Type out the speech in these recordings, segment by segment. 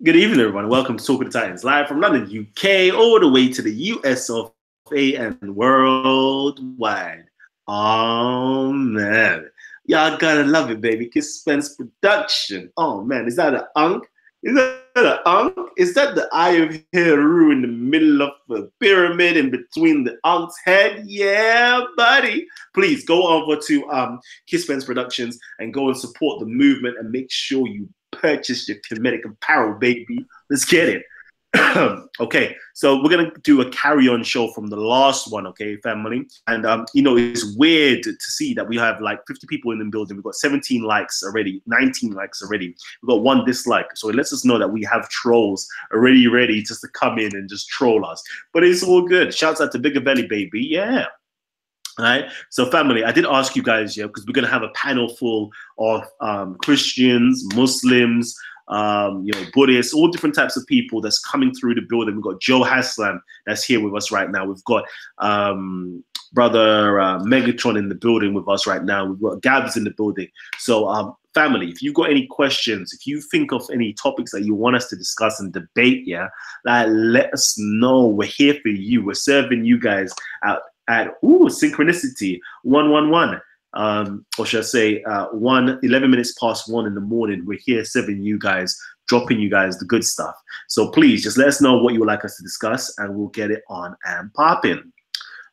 Good evening, everyone. Welcome to Talk of the Titans, live from London, UK, all the way to the US of A and worldwide. Oh man, y'all gotta love it, baby. Kiss Spence production. Oh man, is that an unk? Is that an unk? Is that the eye of Heru in the middle of the pyramid in between the unk's head? Yeah, buddy. Please go over to Kiss Spence Productions and go and support the movement and make sure you purchase your comedic apparel, baby. Let's get it. Okay, so we're gonna do a carry-on show from the last one, okay, family. And it's weird to see that we have like 50 people in the building. We've got 17 likes already, 19 likes already. We've got 1 dislike, so it lets us know that we have trolls already ready just to come in and just troll us. But it's all good. Shouts out to Bigger Belly, baby. Yeah. All right. So, family, I did ask you guys, because we're gonna have a panel full of Christians, Muslims, Buddhists, all different types of people that's coming through the building. We've got Joe Haslam that's here with us right now. We've got brother Megatron in the building with us right now. We've got Gabs in the building. So, family, if you've got any questions, if you think of any topics that you want us to discuss and debate, let us know. We're here for you. We're serving you guys out at synchronicity 111. Or should I say 11 minutes past 1 in the morning. We're here serving you guys, dropping you guys the good stuff. So please just let us know what you would like us to discuss and we'll get it on and popping.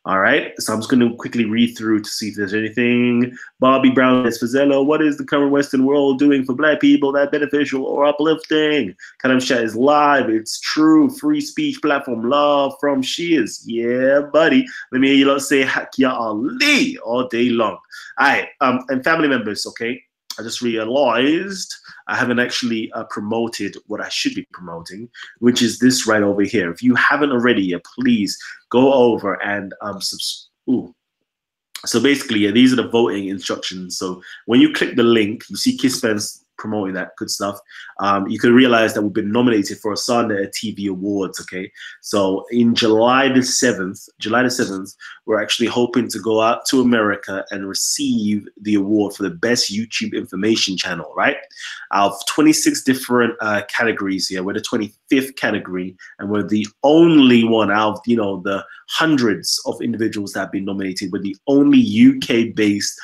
All right, so I'm just going to quickly read through to see if there's anything. Bobby Brown is Fazella. What is the current Western world doing for Black people that beneficial or uplifting? Kalam chat is live. It's true. Free speech platform. Love from Shears. Yeah, buddy. Let me hear you lot say Hakia Ali all day long. All right, and family members, okay? I just realized I haven't actually promoted what I should be promoting, which is this right over here. If you haven't already yet, please go over and So basically, these are the voting instructions. So when you click the link, you see Kiss Fans promoting that good stuff. You can realize that we've been nominated for a Sunday TV Awards. Okay, so in July the 7th, we're actually hoping to go out to America and receive the award for the best YouTube information channel. Right, out of 26 different categories here, we're the 25th category, and we're the only one out of the hundreds of individuals that have been nominated. We're the only UK-based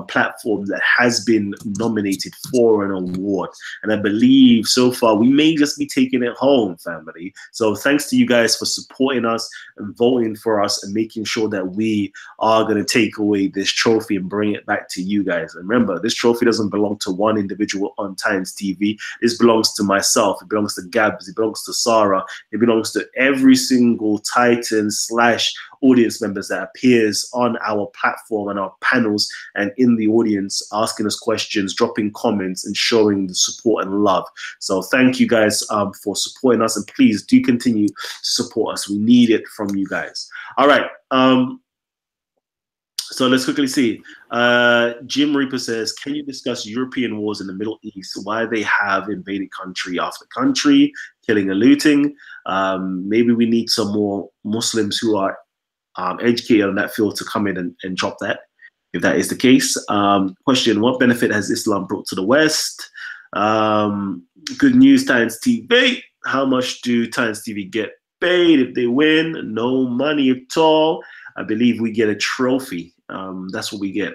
platform that has been nominated for an award, and I believe so far we may just be taking it home, family. So thanks to you guys for supporting us and voting for us and making sure that we are going to take away this trophy and bring it back to you guys. And remember, this trophy doesn't belong to one individual on Times TV. This belongs to myself, it belongs to Gabs, it belongs to Sarah, it belongs to every single Titan / audience members that appears on our platform and our panels and in the audience, asking us questions, dropping comments, and showing the support and love. So thank you guys for supporting us, and please do continue to support us. We need it from you guys. All right. So let's quickly see. Jim Reaper says, can you discuss European wars in the Middle East, why they have invaded country after country, killing and looting? Maybe we need some more Muslims who are educated on that field to come in and drop that, if that is the case. Question, what benefit has Islam brought to the West? Good news, Times TV. How much do Times TV get paid if they win? No money at all. I believe we get a trophy. That's what we get.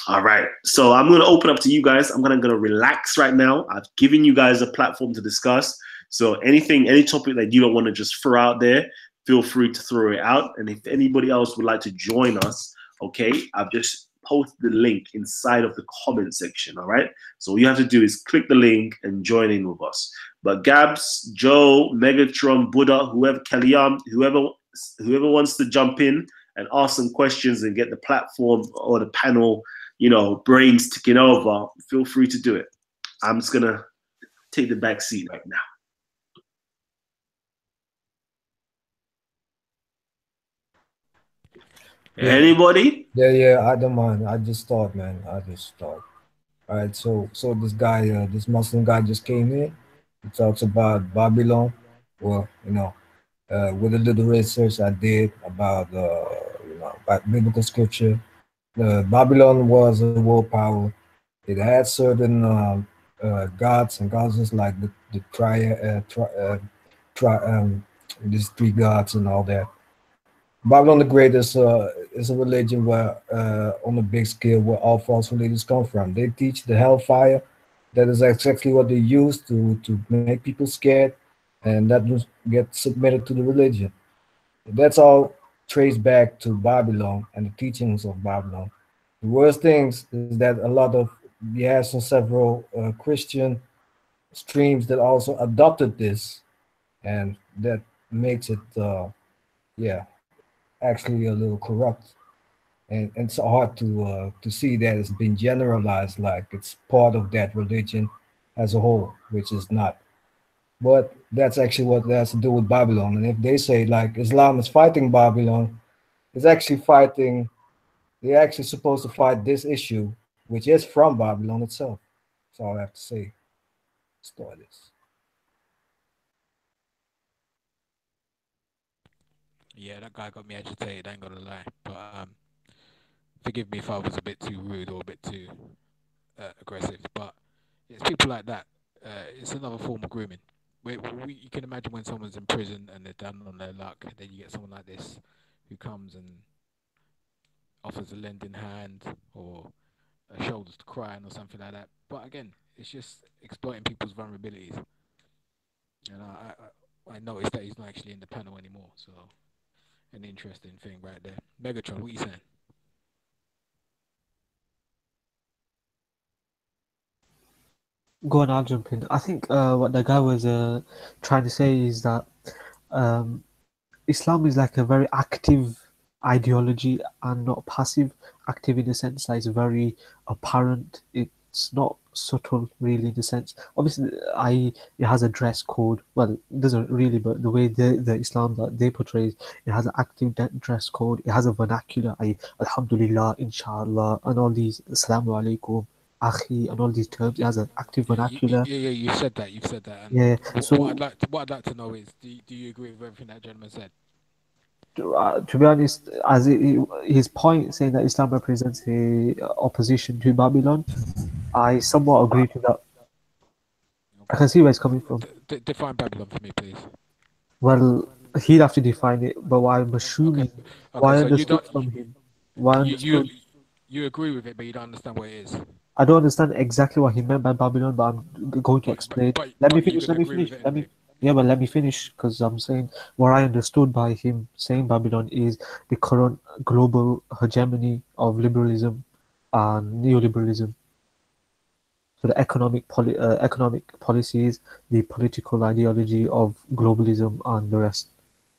All right, so I'm going to open up to you guys. I'm going to relax right now. I've given you guys a platform to discuss. So any topic that you don't want to just throw out there, feel free to throw it out. And if anybody else would like to join us, okay, I've just posted the link inside of the comment section, all right? So all you have to do is click the link and join in with us. But Gabs, Joe, Megatron, Buddha, whoever, Kalam, whoever wants to jump in and ask some questions and get the platform or the panel, brains ticking over, feel free to do it. I'm just going to take the back seat right now. Anybody? Yeah, I don't mind. I just thought, man. All right, so this guy, this Muslim guy just came in. He talks about Babylon. Well, with a little research I did about, about biblical scripture, Babylon was a world power. It had certain gods and goddesses like the these three gods and all that. Babylon the Great is a religion where, on a big scale, where all false religions come from. They teach the hellfire. That is exactly what they use to make people scared, and that just get submitted to the religion. That's all traced back to Babylon and the teachings of Babylon. The worst things is that a lot of we have some several Christian streams that also adopted this, and that makes it, yeah, actually a little corrupt. And it's hard to see that it's been generalized like it's part of that religion as a whole, which is not. But that's actually what it has to do with Babylon. And if they say like Islam is fighting Babylon, it's actually fighting. They're actually supposed to fight this issue, which is from Babylon itself. That's all I have to say. Start this. Yeah, that guy got me agitated. I ain't gonna lie, but forgive me if I was a bit too rude or a bit too aggressive. But it's people like that. It's another form of grooming. You can imagine when someone's in prison and they're down on their luck, and then you get someone like this who comes and offers a lending hand or a shoulders to cry on or something like that. But again, it's just exploiting people's vulnerabilities. And I noticed that he's not actually in the panel anymore. So an interesting thing right there. Megatron, what are you saying? Go on, I'll jump in. I think what the guy was trying to say is that um, Islam is like a very active ideology and not passive. Active in the sense that it's very apparent. It's not subtle, really, in the sense. Obviously, it has a dress code. Well, it doesn't really, but the way the Islam that they portray, it has an active dress code. It has a vernacular, Alhamdulillah, Inshallah, and all these Assalamu alaikum, Akhi, and all these terms. It has an active vernacular. Yeah, you've said that. You've said that. And Yeah. So what I'd like to know is, do you agree with everything that gentleman said? to be honest, as his point saying that Islam represents a opposition to Babylon, I somewhat agree to that. I can see where it's coming from. Define Babylon for me, please. Well, he'd have to define it, but what I'm assuming, what I so understood from him, you agree with it, but you don't understand what it is. I don't understand exactly what he meant by Babylon, but I'm going to explain. Let me finish. Let me finish, because I'm saying what I understood by him saying Babylon is the current global hegemony of liberalism and neoliberalism. So the economic policies, the political ideology of globalism, and the rest.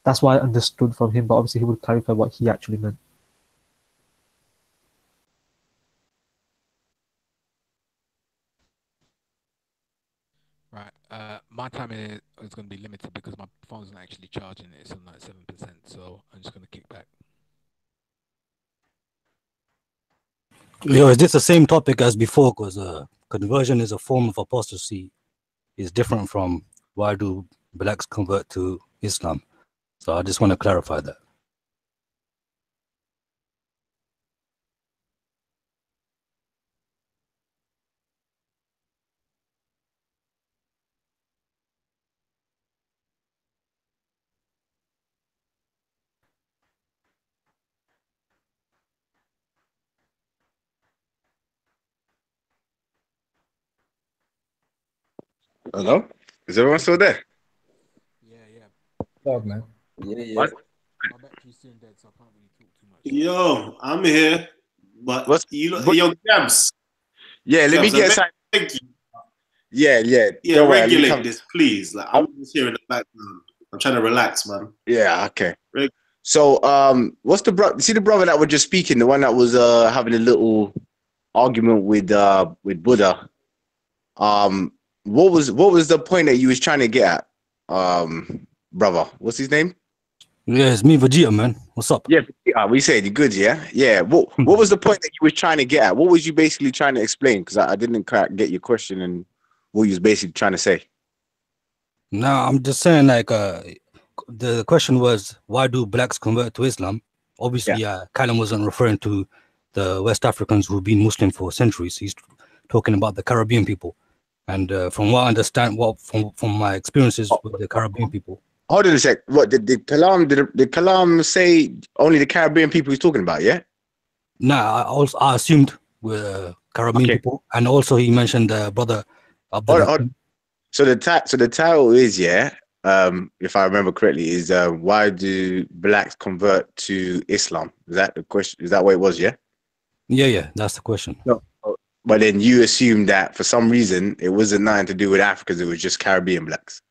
That's what I understood from him, but obviously he would clarify what he actually meant. Right. My time is going to be limited because my phone's not actually charging. It's on like 7%, so I'm just going to kick back. Yo, is this the same topic as before? Because conversion is a form of apostasy. It's different from why do blacks convert to Islam. So I just want to clarify that. Hello? Is everyone still there? Yeah. Talk, man. Yeah. My battery's soon dead, so I can't really talk too much. Yo, I'm here. But yo, Gabs. Yeah, let me get some. Thank you. Yeah. Yeah, regulate this, please. Like, I'm just here in the background. I'm trying to relax, man. Yeah, okay. So, what's the brother? See the brother that was just speaking, the one that was having a little argument with Buddha. What was the point that you was trying to get at, brother? What's his name? Yeah, it's me, Vegeta, man. What's up? Yeah, we said you good, yeah. Yeah. What was the point that you was trying to get at? What was you basically trying to explain? Because I didn't quite get your question and what you was basically trying to say. No, I'm just saying, like, the question was, why do blacks convert to Islam? Obviously, Kalam wasn't referring to the West Africans who've been Muslim for centuries. He's talking about the Caribbean people. And from what I understand, from my experiences with the Caribbean people. Hold on a sec. What did Kalam say? Only the Caribbean people he's talking about, yeah? Nah, I assumed with Caribbean people, and also he mentioned brother Abdullah. Hold on. So the title is, yeah, if I remember correctly, is why do blacks convert to Islam? Is that the question? Is that what it was? Yeah. Yeah, that's the question. No. But then you assume that for some reason it wasn't nothing to do with Africans; it was just Caribbean blacks.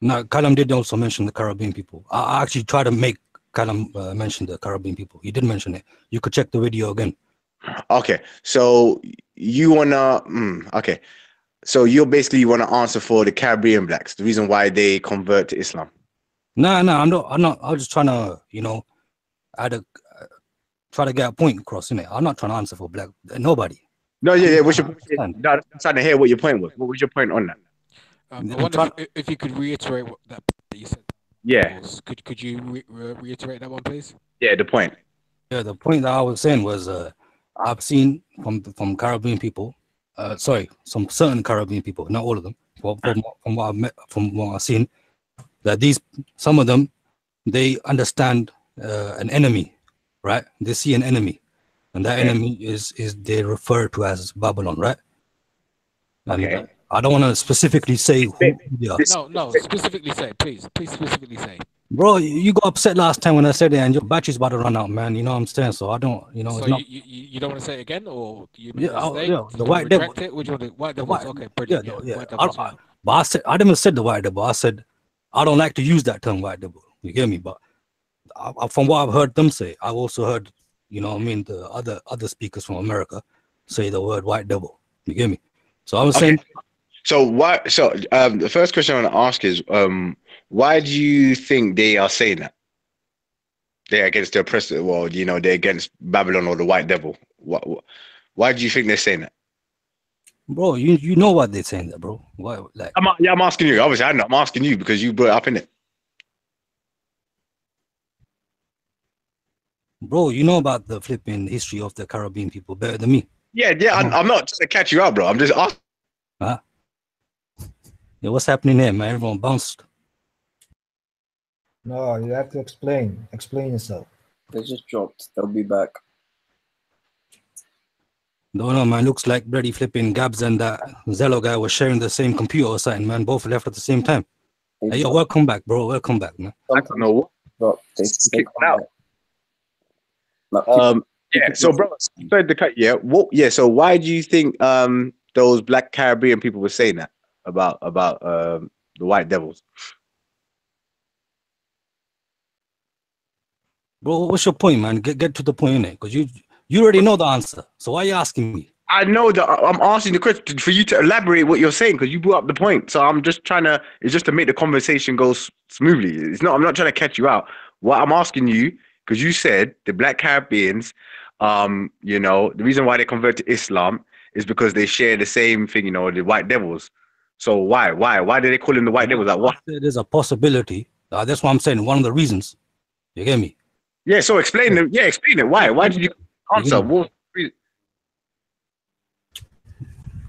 No, Kalam did also mention the Caribbean people. I actually tried to make Kalam mention the Caribbean people. He did mention it. You could check the video again. Okay, so you wanna okay. So you basically want to answer for the Caribbean blacks, the reason why they convert to Islam. No, I'm not. I was just trying to, try to get a point across in it. I'm not trying to answer for black nobody. No, yeah. What's your? I'm trying to hear what your point was. What was your point on that? I wonder if you could reiterate what that you said. Yeah. Could you reiterate that one, please? Yeah, the point. Yeah, the point that I was saying was I've seen from Caribbean people, some certain Caribbean people, not all of them, from what I've seen, that some of them, they understand an enemy, right? They see an enemy, and that enemy is they refer to as Babylon, right? And I don't want to specifically say who they are. No, specifically say, please specifically say. Bro, you got upset last time when I said it, and your battery's about to run out, man. You know what I'm saying? So I don't, So it's not... you don't want to say it again, or do you the white devil. Would you want the white devils? Okay, brilliant. Yeah. But I never said the white devil. I said I don't like to use that term, white devil. You get me? But from what I've heard them say, I've also heard, the other speakers from America say the word white devil. You get me? So I was saying. So why? So the first question I want to ask is, why do you think they are saying that? They're against the oppressor world, they're against Babylon or the white devil. Why do you think they're saying that? Bro, you know what they're saying that, bro. Why? Like, I'm asking you. Obviously, I'm asking you because you brought it up in it. Bro, you know about the flipping history of the Caribbean people better than me. Yeah. I'm not trying to catch you out, bro. I'm just asking. Huh? Yeah, what's happening here, man? Everyone bounced. No, you have to explain. Explain yourself. They just dropped. They'll be back. Don't know, man. Looks like bloody flipping Gabs and that Zello guy was sharing the same computer or something, man. Both left at the same time. Hey, yo, welcome back, bro. Welcome back, man. I don't know what. They come out. Yeah. So, bro, sorry to cut. Yeah. What? Yeah. So, why do you think those black Caribbean people were saying that about the white devils? Bro, what's your point, man? Get to the point, innit? Because you already know the answer. So why are you asking me? I know that I'm asking the question for you to elaborate what you're saying because you brought up the point. So I'm just it's just to make the conversation go smoothly. I'm not trying to catch you out. What I'm asking you, because you said the black Caribbeans, the reason why they convert to Islam is because they share the same thing, the white devils. So why do they call them the white devils? Like what? There's a possibility. That's what I'm saying. One of the reasons. You get me? Yeah. So explain it. Yeah, explain it. Why? Why did you answer?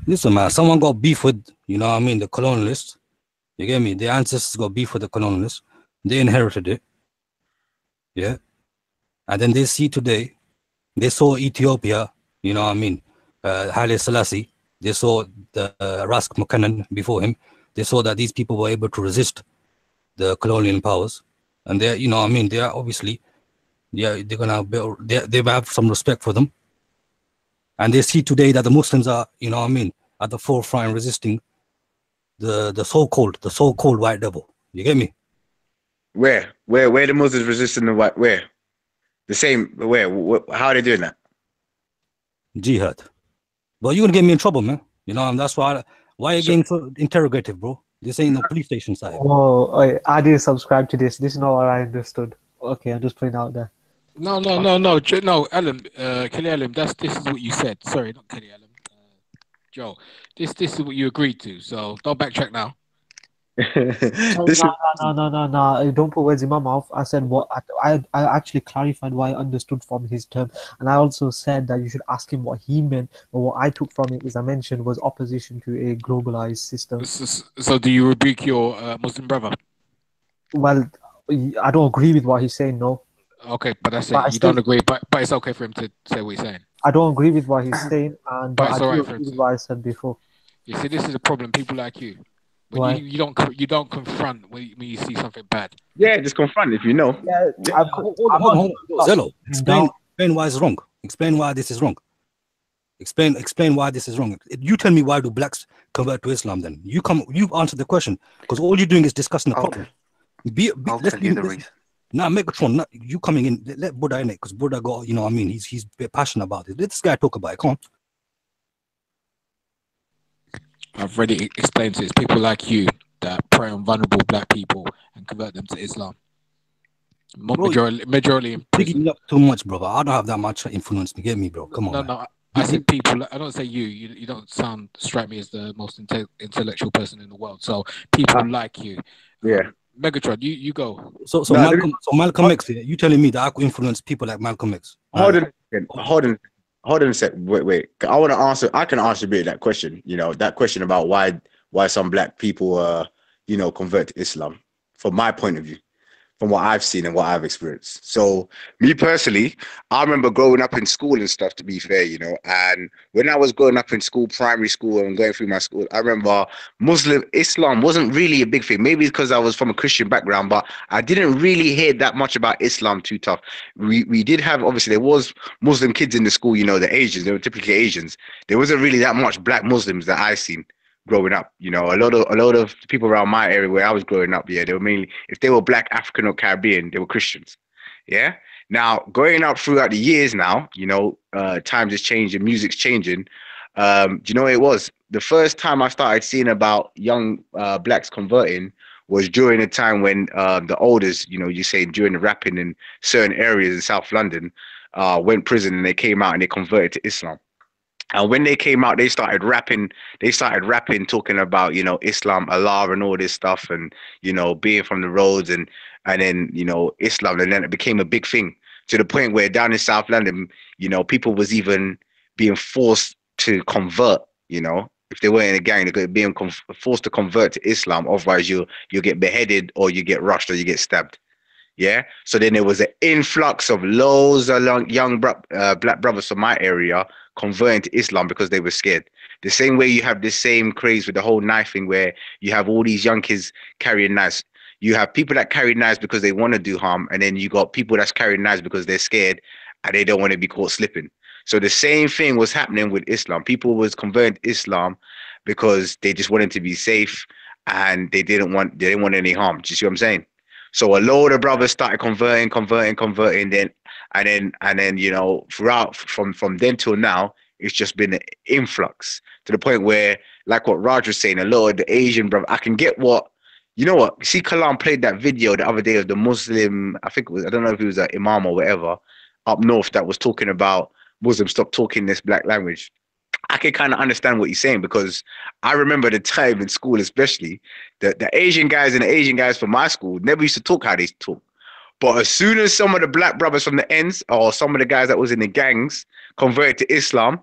Listen, man. Someone got beef with, the colonialists. You get me? Their ancestors got beef with the colonialists. They inherited it. Yeah. And then they see today. They saw Ethiopia. Haile Selassie. They saw the Rask Buchanan before him. They saw that these people were able to resist the colonial powers, and they are obviously, they're gonna build. They have some respect for them, and they see today that the Muslims are, at the forefront resisting the so-called white devil. You get me? Where the Muslims resisting the white? Where? The same? Where? How are they doing that? Jihad. But you're gonna get me in trouble, man. And that's why are you getting so interrogative, bro? This ain't no police station side. Oh, I didn't subscribe to this. This is not what I understood. Okay, I'm just putting out there. No, Alan, Kelly Alan, this is what you said. Sorry, not Kelly Alan. Joe, this is what you agreed to. So don't backtrack now. So This is no. Don't put words in my mouth. I said what I actually clarified what I understood from his term, and I also said that you should ask him what he meant. But what I took from it, as I mentioned, was opposition to a globalized system. So do you rebuke your Muslim brother? Well, I don't agree with what he's saying. No, Okay, but that's but it. You don't agree, but it's okay for him to say what he's saying. I don't agree with what he's saying, and But but I it's do alright for him agree with to. what I said before. You see, this is a problem. People like you, when Why? you don't confront when you see something bad. yeah, just confront if you know. Yeah, Hold on. Zello, explain why it's wrong. Explain why this is wrong. Explain why this is wrong. You tell me why do blacks convert to Islam then? You answer the question because all you're doing is discussing the problem. I'll tell you the reason. Now, Megatron, you coming in, let Buddha in it because Buddha got, you know what I mean, he's a bit passionate about it. Let this guy talk about it. Come on. I've already explained to it. It's people like you that prey on vulnerable black people and convert them to Islam. Majority in prison. Picking up too much, brother. I don't have that much influence to get me, bro. Come on. No. I said people. I don't say you. You don't strike me as the most intellectual person in the world. So people like you. Yeah. Megatron, you go. So Malcolm X, you telling me that I could influence people like Malcolm X? Hold on a sec. Wait. I want to answer. I can answer a bit of that question. You know, that question about why some black people convert to Islam. From my point of view, from what I've seen and what I've experienced. So me personally, I remember growing up in school and stuff, to be fair, and when I was growing up in school, primary school, and going through my school, I remember Islam wasn't really a big thing. Maybe because I was from a Christian background, but I didn't really hear that much about Islam too tough. We did have, obviously, there was Muslim kids in the school, the Asians, they were typically Asians. There wasn't really that much black Muslims that I seen growing up. A lot of people around my area where I was growing up, they were mainly, if they were black, African or Caribbean, they were Christians. Yeah. Now growing up throughout the years now, times is changing, music's changing. Do you know what it was? The first time I started seeing about young blacks converting was during a time when the oldest, you say during the rapping in certain areas in South London, went prison and they came out and they converted to Islam. And when they came out, they started rapping, talking about, Islam, Allah and all this stuff and, being from the roads and then, Islam. And then it became a big thing to the point where down in South London, people was even being forced to convert, if they weren't in a gang, they're being forced to convert to Islam. Otherwise, you'll get beheaded or you get rushed or you get stabbed. Yeah. So then there was an influx of loads of young black brothers from my area converting to Islam because they were scared. The same way you have this same craze with the whole knife thing where you have all these young kids carrying knives. You have people that carry knives because they want to do harm. And then you got people that's carrying knives because they're scared and they don't want to be caught slipping. So the same thing was happening with Islam. People was converting to Islam because they just wanted to be safe and they didn't want any harm. Do you see what I'm saying? So a load of brothers started converting, then throughout from then till now, it's just been an influx to the point where, like what Raj was saying, a lot of the Asian brother, I can get what, see Kalam played that video the other day of the Muslim, I don't know if it was an imam or whatever, up north that was talking about Muslims stop talking this black language. I can kind of understand what he's saying because I remember the time in school, especially the Asian guys and the Asian guys from my school never used to talk how they talk. But as soon as some of the black brothers from the ends or some of the guys that was in the gangs converted to Islam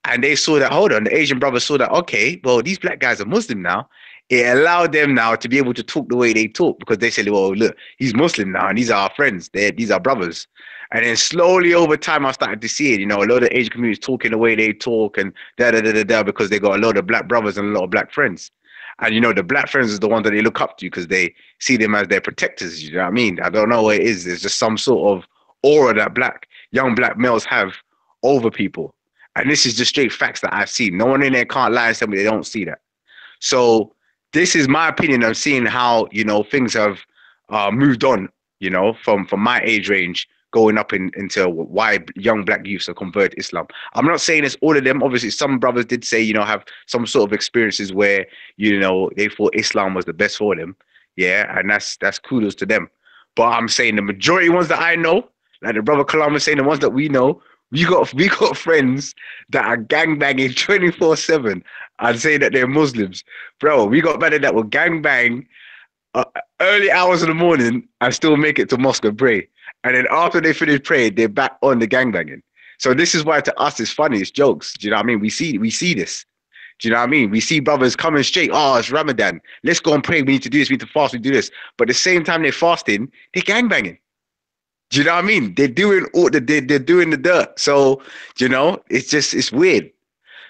and they saw that, hold on, the Asian brothers saw that, okay, well, these black guys are Muslim now. It allowed them now to be able to talk the way they talk because they said, well, look, he's Muslim now and these are our friends. These are brothers. And then slowly over time, I started to see it, a lot of Asian communities talking the way they talk and because they got a lot of black brothers and a lot of black friends. And, the black friends is the ones that they look up to because they see them as their protectors. You know what I mean? I don't know what it is. There's just some sort of aura that young black males have over people. And this is just straight facts that I've seen. No one in there can't lie and tell me they don't see that. So this is my opinion of seeing how, things have moved on, from my age range going up into why young black youths are converted to Islam. I'm not saying it's all of them. Obviously, some brothers did say, have some sort of experiences where, they thought Islam was the best for them. Yeah, and that's kudos to them. But I'm saying the majority ones that I know, like the brother Kalam was saying, the ones that we know, We got friends that are gangbanging 24/7 and say that they're Muslims, bro. We got men that will gangbang early hours of the morning and still make it to mosque and pray, and then after they finish praying, they're back on the gangbanging. So this is why to us it's funny, it's jokes. Do you know what I mean? We see this. Do you know what I mean? We see brothers coming straight. Oh, it's Ramadan. Let's go and pray. We need to do this. We need to fast. We do this. But at the same time they're fasting, they're gangbanging. Do you know what I mean? They're doing all they're doing the dirt. So you know, it's weird.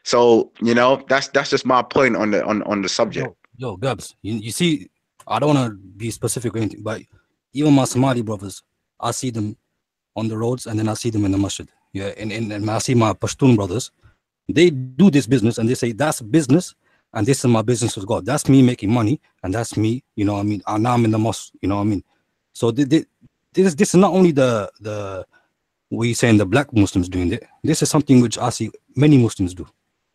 So you know, that's just my point on the subject. Yo, Gabs, you see, I don't want to be specific or anything, but even my Somali brothers, I see them on the roads and then I see them in the masjid. Yeah, and I see my Pashtun brothers. They do this business and they say that's business and this is my business with God. That's me making money and that's me, you know what I mean? And now I'm in the mosque, you know what I mean? So this is not only the we saying the black Muslims doing it. This is something which I see many Muslims do.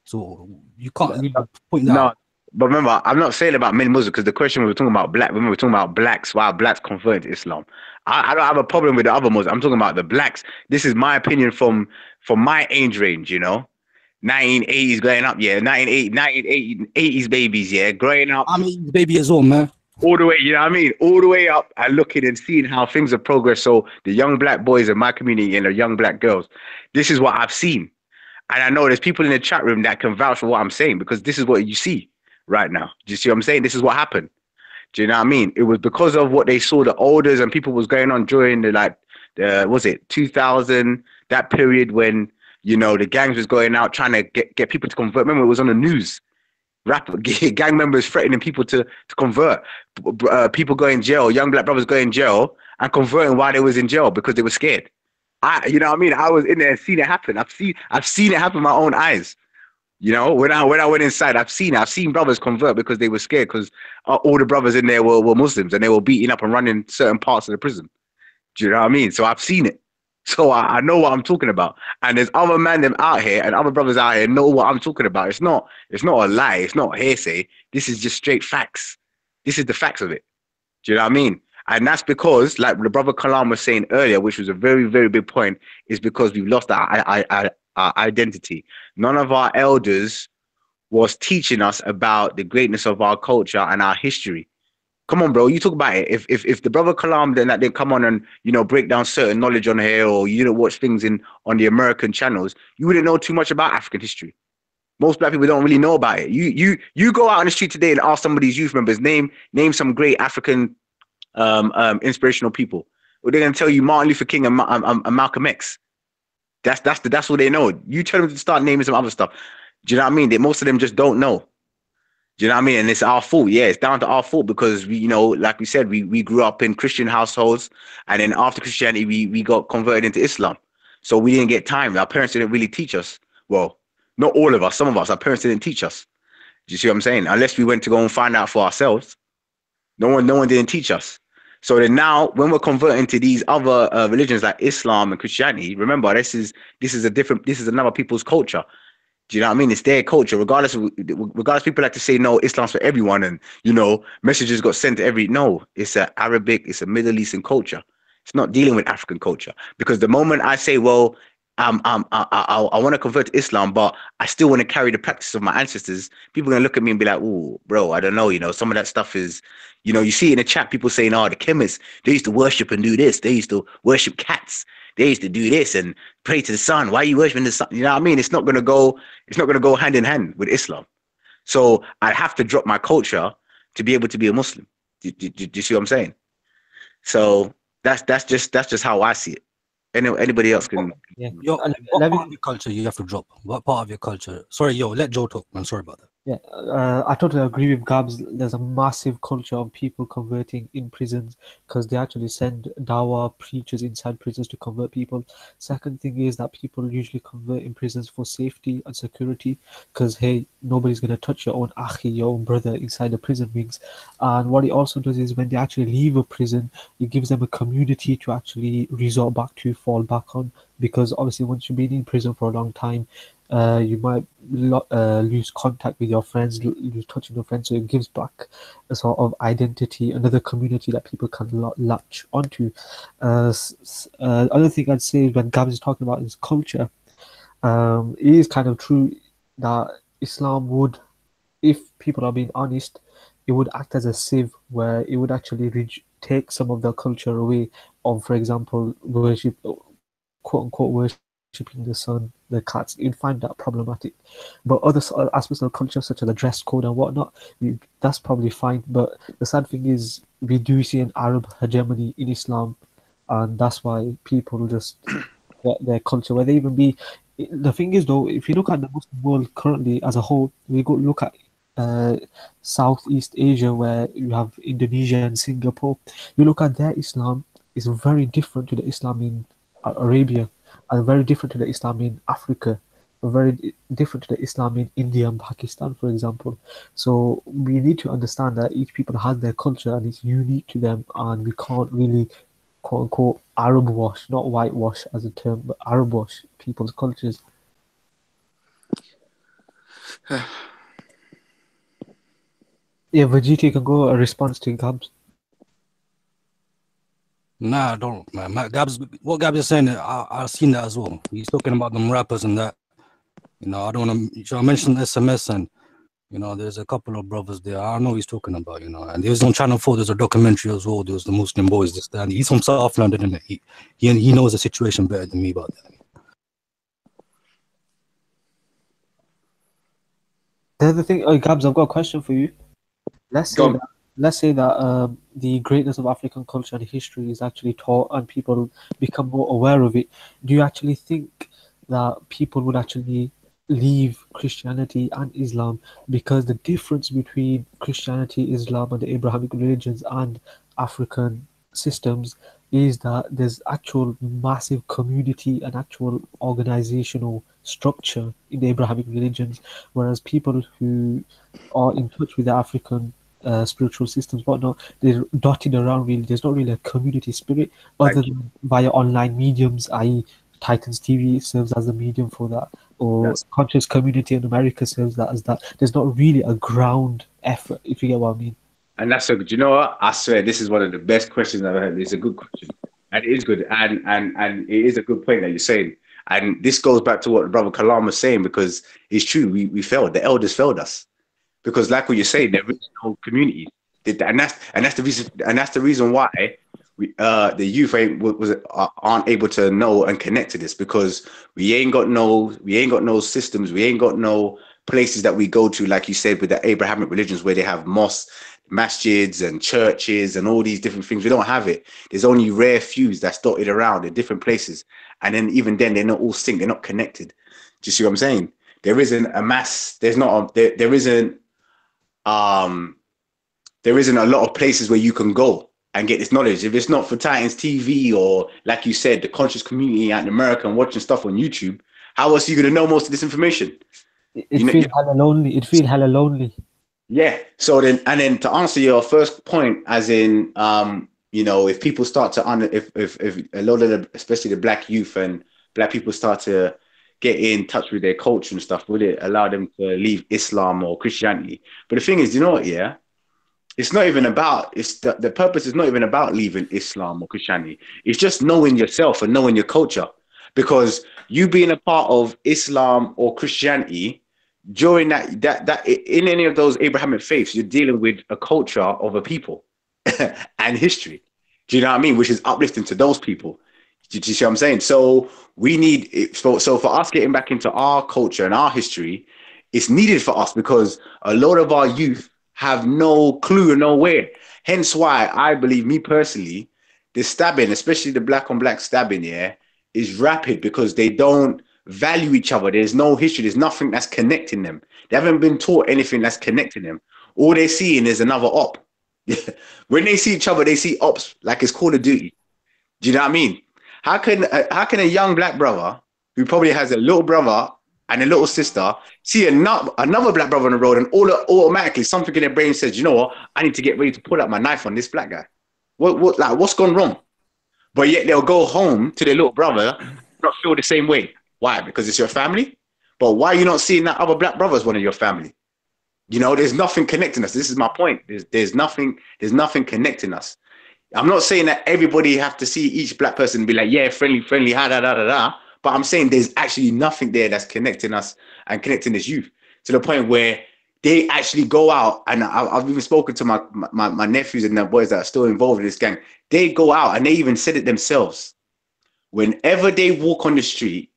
So you can't really point that out. But remember, I'm not saying about many Muslims because the question we were talking about black. Remember, we're talking about blacks. Why blacks convert to Islam? I don't have a problem with the other Muslims. I'm talking about the blacks. This is my opinion from my age range. You know, 1980s growing up, yeah, 1980s babies, yeah, growing up. I'm a baby as well, man. All the way, you know what I mean? All the way up and looking and seeing how things have progressed. So the young black boys in my community and the young black girls, this is what I've seen. And I know there's people in the chat room that can vouch for what I'm saying because this is what you see right now. Do you see what I'm saying? This is what happened. Do you know what I mean? It was because of what they saw the elders and people was going on during was it 2000, that period when, you know, the gangs was going out trying to get people to convert. Remember, it was on the news. Gang members threatening people to convert. People going in jail, young black brothers going in jail and converting while they was in jail because they were scared. You know what I mean? I was in there and seen it happen. I've seen it happen with my own eyes. You know, when I went inside, I've seen brothers convert because they were scared because all the brothers in there were Muslims and they were beating up and running certain parts of the prison. Do you know what I mean? So I've seen it. So I know what I'm talking about. And there's other men them out here and other brothers out here know what I'm talking about. It's not a lie. It's not hearsay. This is just straight facts. This is the facts of it. Do you know what I mean? And that's because, like the brother Kalam was saying earlier, which was a very, very big point, is because we've lost our identity. None of our elders was teaching us about the greatness of our culture and our history. Come on, bro. You talk about it. If the brother Kalam then that didn't come on and, you know, break down certain knowledge on here, or you didn't watch things on the American channels, you wouldn't know too much about African history. Most black people don't really know about it. You go out on the street today and ask some of these youth members, name some great African inspirational people. Well, they're gonna tell you Martin Luther King and Malcolm X. That's what they know. You tell them to start naming some other stuff. Do you know what I mean? That most of them just don't know. Do you know what I mean? And it's our fault. Yeah, it's down to our fault because we, you know, like we said, we grew up in Christian households, and then after Christianity, we got converted into Islam. So we didn't get time. Our parents didn't really teach us. Well, not all of us. Some of us, our parents didn't teach us. Do you see what I'm saying? Unless we went to go and find out for ourselves. No one didn't teach us. So then now, when we're converting to these other religions like Islam and Christianity, remember this is another people's culture. Do you know what I mean? It's their culture. Regardless, people like to say no, Islam's for everyone, and you know, messages got sent to every. No, it's an Arabic, it's a Middle Eastern culture. It's not dealing with African culture. Because the moment I say, well, I want to convert to Islam, but I still want to carry the practice of my ancestors, people are gonna look at me and be like, oh, bro, I don't know. You know, some of that stuff is, you know, you see in the chat people saying, oh, the chemists, they used to worship and do this. They used to worship cats. They used to do this and pray to the sun. Why are you worshiping the sun? You know what I mean? It's not gonna go hand in hand with Islam. So I have to drop my culture to be able to be a Muslim. Do you see what I'm saying? So that's just how I see it. Anybody else can. Yeah. Yo, what part of your culture you have to drop? What part of your culture? Sorry, let Joe talk, man. Sorry about that. Yeah, I totally agree with Gabs. There's a massive culture of people converting in prisons because they actually send dawah preachers inside prisons to convert people. Second thing is that people usually convert in prisons for safety and security because, hey, nobody's going to touch your own akhi, your own brother inside the prison wings. And what it also does is when they actually leave a prison, it gives them a community to actually resort back to, fall back on. Because obviously once you've been in prison for a long time, You might lose contact with your friends, lose touch with your friends. So it gives back a sort of identity, another community that people can latch onto. Other thing I'd say when Gab is talking about is culture. It is kind of true that Islam would, if people are being honest, it would act as a sieve where it would actually take some of the culture away of, for example, worship, quote unquote, worshipping the sun, the cats. You'd find that problematic. But other aspects of culture, such as the dress code and whatnot, that's probably fine. But the sad thing is, we do see an Arab hegemony in Islam, and that's why people just get their culture, where they even be. The thing is, though, if you look at the Muslim world currently as a whole, we go look at Southeast Asia, where you have Indonesia and Singapore. You look at their Islam is very different to the Islam in Arabia, and very different to the Islam in Africa, very different to the Islam in India and Pakistan, for example. So we need to understand that each people has their culture and it's unique to them, and we can't really, quote unquote, Arab wash, not whitewash as a term, but Arab wash people's cultures. Yeah, Vajiti can go a response to Gabs. Nah, I don't, man. What Gabs is saying, I've seen that as well. He's talking about them rappers and that. You know, I don't want to. I mentioned SMS, and you know, there's a couple of brothers there. I know he's talking about. You know, and there was on Channel 4. There's a documentary as well. There's the Muslim boys. This, and he's from South London, and he knows the situation better than me about that. The other thing, Gabs, I've got a question for you. Let's say that the greatness of African culture and history is actually taught and people become more aware of it. Do you actually think that people would actually leave Christianity and Islam because the difference between Christianity, Islam, and the Abrahamic religions and African systems is that there's actual massive community and actual organizational structure in the Abrahamic religions, whereas people who are in touch with the African spiritual systems, whatnot, they're dotted around. Really, there's not really a community spirit other than via online mediums, i.e. Titans TV serves as a medium for that, or Conscious Community in America serves that as that. There's not really a ground effort, if you get what I mean. And that's so good. You know what? I swear this is one of the best questions I've ever heard. It's a good question. And it is good. And it is a good point that you're saying. And this goes back to what Brother Kalam was saying, because it's true. We failed. The elders failed us. Because like what you're saying, there is no community. And that's the reason why the youth aren't able to know and connect to this, because we ain't got no systems, we ain't got no places that we go to, like you said, with the Abrahamic religions, where they have mosques, masjids and churches and all these different things. We don't have it. There's only rare few that's dotted around in different places, and then even then they're not all synced, they're not connected. Do you see what I'm saying? There isn't a mass. There isn't a lot of places where you can go and get this knowledge. If it's not for Titans TV or, like you said, the conscious community out in America and watching stuff on YouTube, how else are you going to know most of this information? It feels hella lonely. It feels hella lonely. Yeah. So then to answer your first point, as in, if people start to if a lot of especially the black youth and black people start to get in touch with their culture and stuff, would it allow them to leave Islam or Christianity? But the thing is, you know what? Yeah. It's not even about, the purpose is not even about leaving Islam or Christianity. It's just knowing yourself and knowing your culture. Because you being a part of Islam or Christianity, during that in any of those Abrahamic faiths, you're dealing with a culture of a people and history. Do you know what I mean? Which is uplifting to those people. Do you see what I'm saying? So we need it. So for us getting back into our culture and our history, it's needed for us, because a lot of our youth have no clue, nowhere. Hence why I believe, me personally, the stabbing, especially the black on black stabbing, is rapid, because they don't value each other. There's no history. There's nothing that's connecting them. They haven't been taught anything that's connecting them. All they're seeing is another op. When they see each other, they see ops like it's Call of Duty. Do you know what I mean? How can a young black brother who probably has a little brother and a little sister see another black brother on the road, and automatically something in their brain says, you know what, I need to get ready to pull out my knife on this black guy. What's gone wrong? But yet they'll go home to their little brother, not feel the same way. Why? Because it's your family? But why are you not seeing that other black brother as one of your family? You know, there's nothing connecting us. This is my point. There's nothing connecting us. I'm not saying that everybody have to see each black person and be like, yeah, friendly, ha da da da da. But I'm saying there's actually nothing there that's connecting us and connecting this youth to the point where they actually go out, and I've even spoken to my nephews and their boys that are still involved in this gang. They go out and they even said it themselves. Whenever they walk on the street,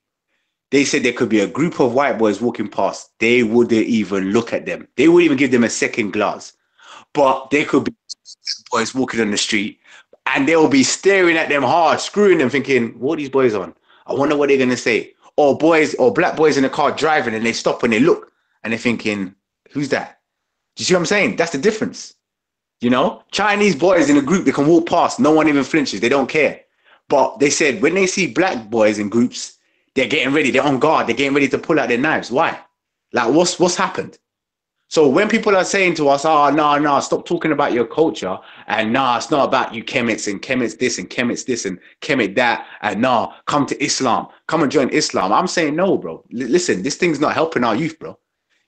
they said there could be a group of white boys walking past. They wouldn't even look at them. They wouldn't even give them a second glance. But there could be boys walking on the street and they'll be staring at them hard, screwing them, thinking, what are these boys on? I wonder what they're going to say. Or boys, or black boys in the car driving, and they stop and they look and they're thinking, who's that? Do you see what I'm saying? That's the difference. You know, Chinese boys in a group, they can walk past. No one even flinches. They don't care. But they said when they see black boys in groups, they're getting ready. They're on guard. They're getting ready to pull out their knives. Why? Like, what's happened? So when people are saying to us, oh, no, stop talking about your culture, and no, it's not about you Kemits and Kemits this and Kemits this and Kemit that, and no, come to Islam, come and join Islam. I'm saying no, bro. Listen, this thing's not helping our youth, bro.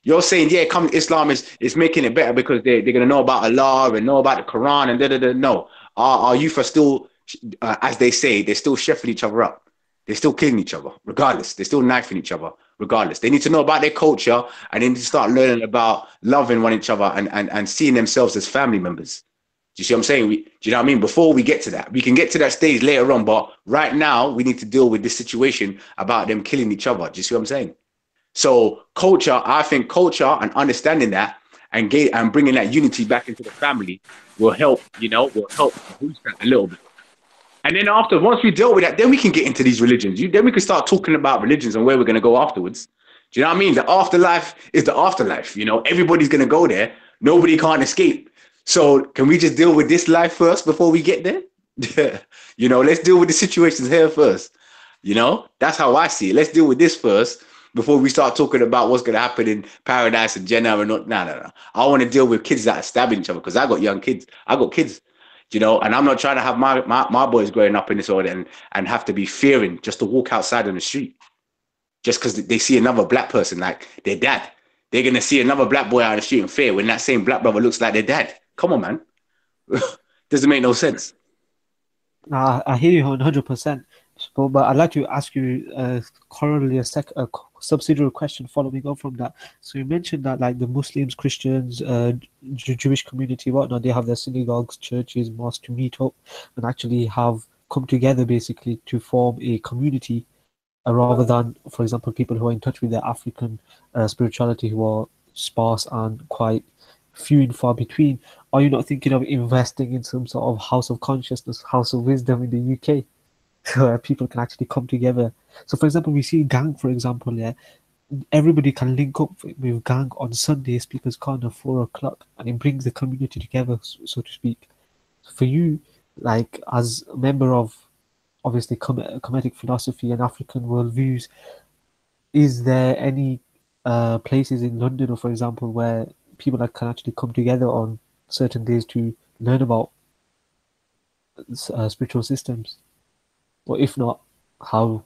You're saying, yeah, come to Islam is making it better because they're going to know about Allah and know about the Quran and da-da-da. No, our youth are still, as they say, they're still chefing each other up. They're still killing each other, regardless. They're still knifing each other, regardless. They need to know about their culture, and they need to start learning about loving one each other and seeing themselves as family members. Do you see what I'm saying? Do you know what I mean? Before we get to that, we can get to that stage later on, but right now we need to deal with this situation about them killing each other. Do you see what I'm saying? So culture, I think culture and understanding that and bringing that unity back into the family will help, will help boost that a little bit. And then after, once we deal with that, then we can get into these religions. Then we can start talking about religions and where we're going to go afterwards. Do you know what I mean? The afterlife is the afterlife. Everybody's going to go there. Nobody can't escape. So can we just deal with this life first before we get there? Let's deal with the situations here first. That's how I see it. Let's deal with this first before we start talking about what's going to happen in paradise and Jannah and not. No. I want to deal with kids that are stabbing each other because I got young kids. I got kids. And I'm not trying to have my boys growing up in this order and have to be fearing just to walk outside on the street just because they see another black person like their dad. They're going to see another black boy out on the street and fear when that same black brother looks like their dad. Come on, man. Doesn't make no sense. I hear you 100%. But I'd like to ask you currently a subsidiary question following on from that. So you mentioned that like the Muslims, Christians, Jewish community, whatnot, they have their synagogues, churches, mosques to meet up and actually have come together basically to form a community rather than, for example, people who are in touch with their African spirituality who are sparse and quite few and far between. Are you not thinking of investing in some sort of house of consciousness, house of wisdom in the UK? Where people can actually come together. So, for example, we see gang, for example, everybody can link up with gang on Sunday, Speaker's Corner, 4 o'clock, and it brings the community together, so to speak. For you, like as a member of obviously Kemetic philosophy and African worldviews, is there any places in London, or for example, where people can actually come together on certain days to learn about spiritual systems? Or if not, how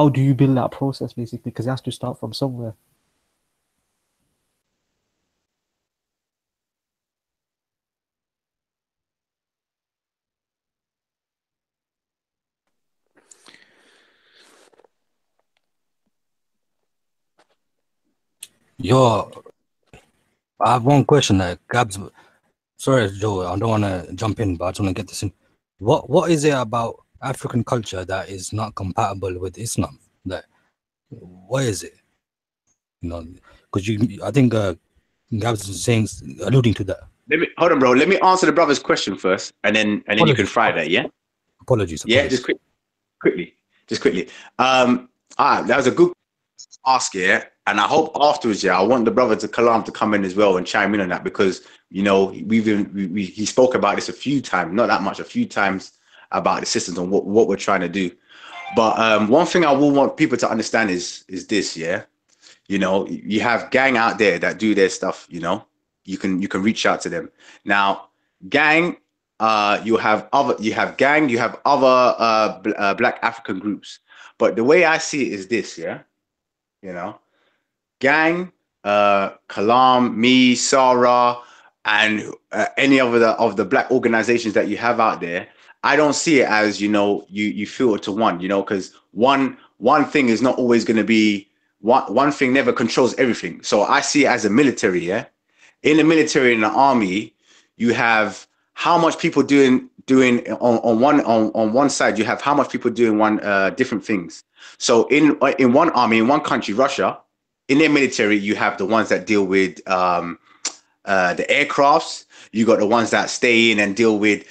do you build that process basically? Because it has to start from somewhere. I have one question that Gabs. Sorry, Joe, I don't want to jump in, but I just want to get this in. What is it about African culture that is not compatible with Islam? Like, what is it? Because I think Gabs is alluding to that. Hold on, bro. Let me answer the brother's question first, and then you can fry that. Yeah. Apologies. Yeah, just quickly. That was a good ask, yeah. And I hope afterwards, I want the brother to Kalam to come in as well and chime in on that because he spoke about this a few times, not that much, a few times about the systems and what we're trying to do. But one thing I will want people to understand is this, yeah. You have gang out there that do their stuff. You can reach out to them. Now, gang, you have other Black African groups. But the way I see it is this, yeah. Gang, Kalam, me, Sarah, and any of the black organizations that you have out there, I don't see it as, you know, you filter to one, you know, because one thing is not always going to be one thing never controls everything. So I see it as a military, yeah. In the military, in the army, you have how much people doing on one side, you have how much people doing one different things. So in one army, in one country, Russia, in their military, you have the ones that deal with the aircrafts. You got the ones that stay in and deal with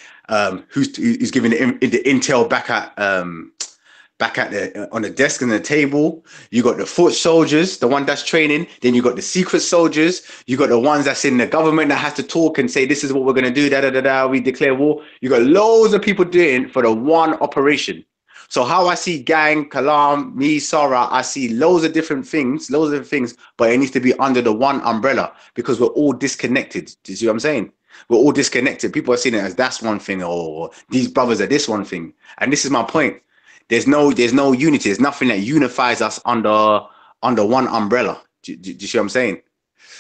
who's giving the intel back at the on the desk and the table. You got the foot soldiers, the one that's training. Then you got the secret soldiers. You got the ones that's in the government that has to talk and say, this is what we're going to do, da da da da, we declare war. You got loads of people doing for the one operation. So how I see Gang, Kalam, me, Sarah, I see loads of different things, but it needs to be under the one umbrella because we're all disconnected. Do you see what I'm saying? We're all disconnected. People are seeing it as that's one thing, or these brothers are this one thing. And this is my point. There's no unity. There's nothing that unifies us under one umbrella. Do you see what I'm saying?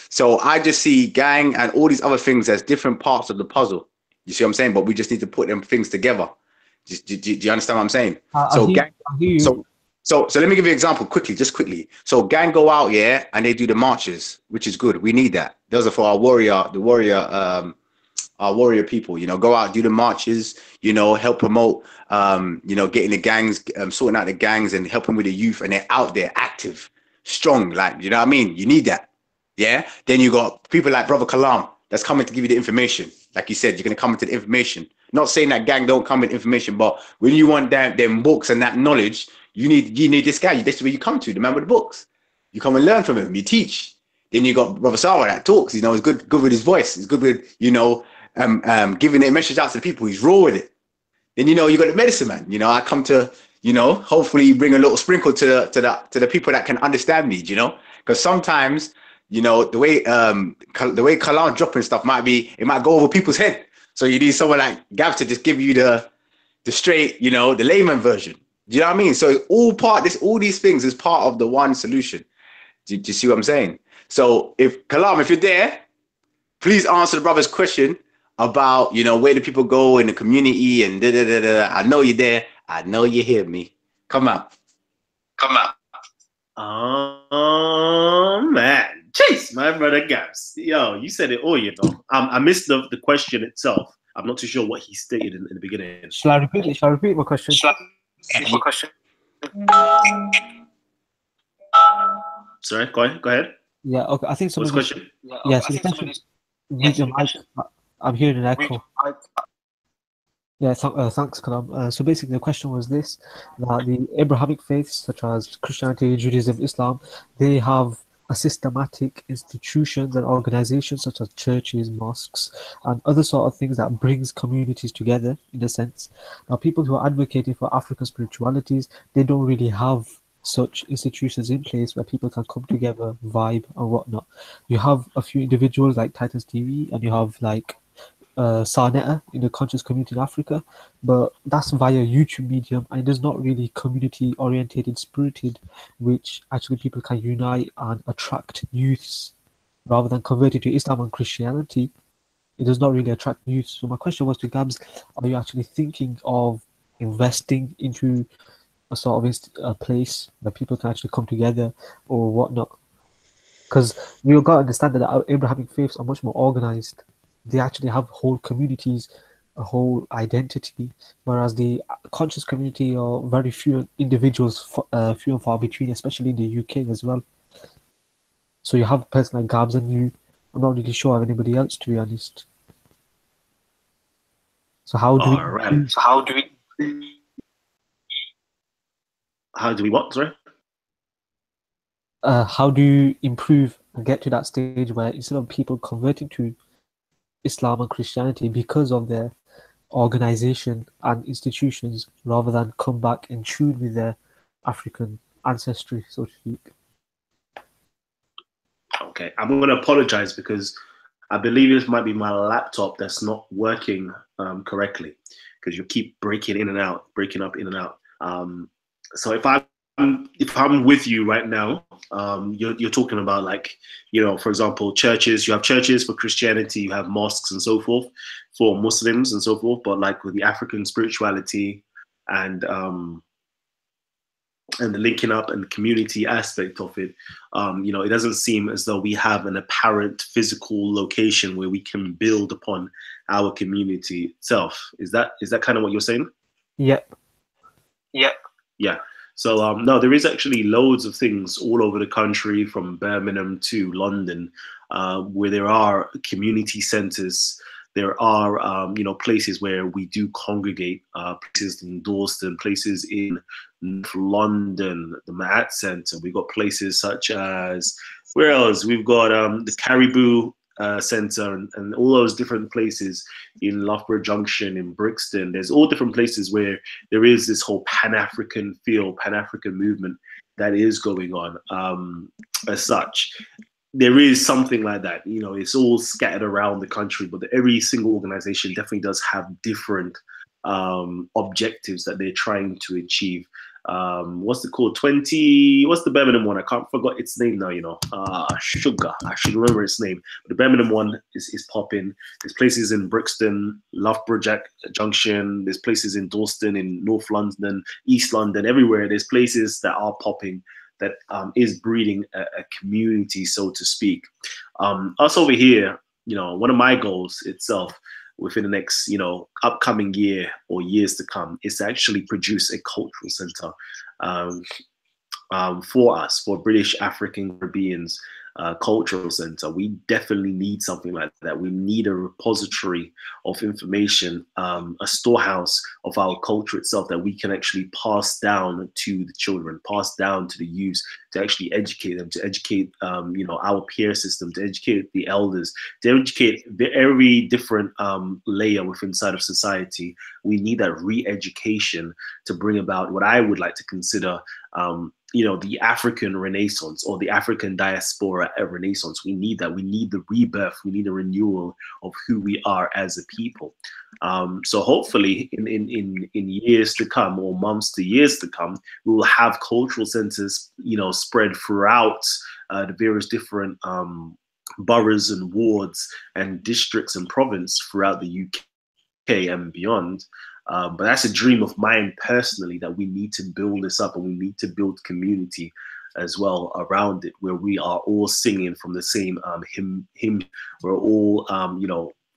So I just see Gang and all these other things as different parts of the puzzle. You see what I'm saying? But we just need to put them things together. Do you understand what I'm saying? So let me give you an example quickly. So Gang go out, yeah, and they do the marches, which is good. We need that. Those are for our warrior people, you know, go out, do the marches, you know, help promote, you know, getting the gangs, sorting out the gangs and helping with the youth, and they're out there active, strong, like, you know what I mean? You need that. Yeah. Then you got people like Brother Kalam that's coming to give you the information. Like you said, you're going to come into the information. Not saying that Gang don't come with information, but when you want them books and that knowledge, you need this guy. This is where you come to, the man with the books. You come and learn from him. You teach. Then you got Brother Sarah that talks. You know, he's good with his voice. He's good with, you know, giving a message out to the people. He's raw with it. Then, you know, you got the medicine man. You know, I come to, you know, hopefully bring a little sprinkle to the people that can understand me. You know, because sometimes, you know, the way Kalam dropping stuff might go over people's head. So you need someone like Gav to just give you the straight, you know, the layman version. Do you know what I mean? So all these things is part of the one solution. Do you see what I'm saying? So if Kalam, if you're there, please answer the brother's question about, you know, where do people go in the community and da da da da. I know you're there. I know you hear me. Come out. Man. Chase, my brother Gabs. Yo, you said it all, you know. I missed the question itself. I'm not too sure what he stated in the beginning. Shall I repeat it? Shall I repeat my question? Sorry, go ahead. Yeah, okay. I think someone. What's the question? Yeah, so the question is, I'm hearing an echo. Yeah, thanks, Kalam. So basically, the question was this: that the Abrahamic faiths, such as Christianity, Judaism, Islam, they have a systematic institutions and organizations such as churches, mosques, and other sort of things that brings communities together in a sense. Now, people who are advocating for African spiritualities, they don't really have such institutions in place where people can come together, vibe, and whatnot. You have a few individuals like Titans TV, and you have like Sarnetta in the conscious community in Africa, but that's via YouTube medium, and it is not really community orientated, spirited, which actually people can unite and attract youths rather than converting to Islam and Christianity. It does not really attract youth. So my question was to Gabs: are you actually thinking of investing into a sort of a place where people can actually come together or whatnot? Because you've got to understand that our Abrahamic faiths are much more organized. They actually have whole communities, a whole identity, whereas the conscious community are very few individuals, few and far between, especially in the UK as well. So you have a person like Gabs and you. I'm not really sure of anybody else, to be honest. So how do we what? Sorry. How do you improve and get to that stage where instead of people converting to Islam and Christianity because of their organization and institutions, rather than come back in tune with their African ancestry, so to speak? Okay, I'm going to apologize because I believe this might be my laptop that's not working correctly, because you keep breaking up in and out. So if I if I'm with you right now, you're talking about like, for example, churches. You have churches for Christianity, you have mosques and so forth for Muslims and so forth. But like with the African spirituality and um, and the linking up and community aspect of it, it doesn't seem as though we have an apparent physical location where we can build upon our community itself. Is that kind of what you're saying? Yep. Yep. Yeah. So no, there is actually loads of things all over the country, from Birmingham to London, where there are community centres. There are places where we do congregate, places in Dalston, places in North London, the Maat Centre. We've got places such as, where else? We've got the Caribou Centre, and all those different places in Loughborough Junction, in Brixton. There's all different places where there is this whole Pan-African feel, Pan-African movement that is going on. As such, there is something like that. It's all scattered around the country, but every single organization definitely does have different objectives that they're trying to achieve. What's it called? What's the Birmingham one? I can't forget its name now. Sugar. I should remember its name. But the Birmingham one is popping. There's places in Brixton, Loughborough Junction. There's places in Dalston, in North London, East London, everywhere. There's places that are popping that is breeding a community, so to speak. Us over here, one of my goals itself within the next, upcoming year or years to come is to actually produce a cultural center for us, for British African Caribbeans, cultural center. We definitely need something like that. We need a repository of information, a storehouse of our culture itself that we can actually pass down to the children, pass down to the youth, to actually educate them, to educate our peer system, to educate the elders, to educate every different layer within inside of society. We need that re-education to bring about what I would like to consider the African Renaissance, or the African diaspora Renaissance. We need that. We need the rebirth. We need a renewal of who we are as a people. So hopefully, in years to come, or months to years to come, we will have cultural centers, spread throughout the various different boroughs and wards and districts and province throughout the UK and beyond. But that's a dream of mine personally, that we need to build this up, and we need to build community as well around it, where we are all singing from the same hymn. We're all,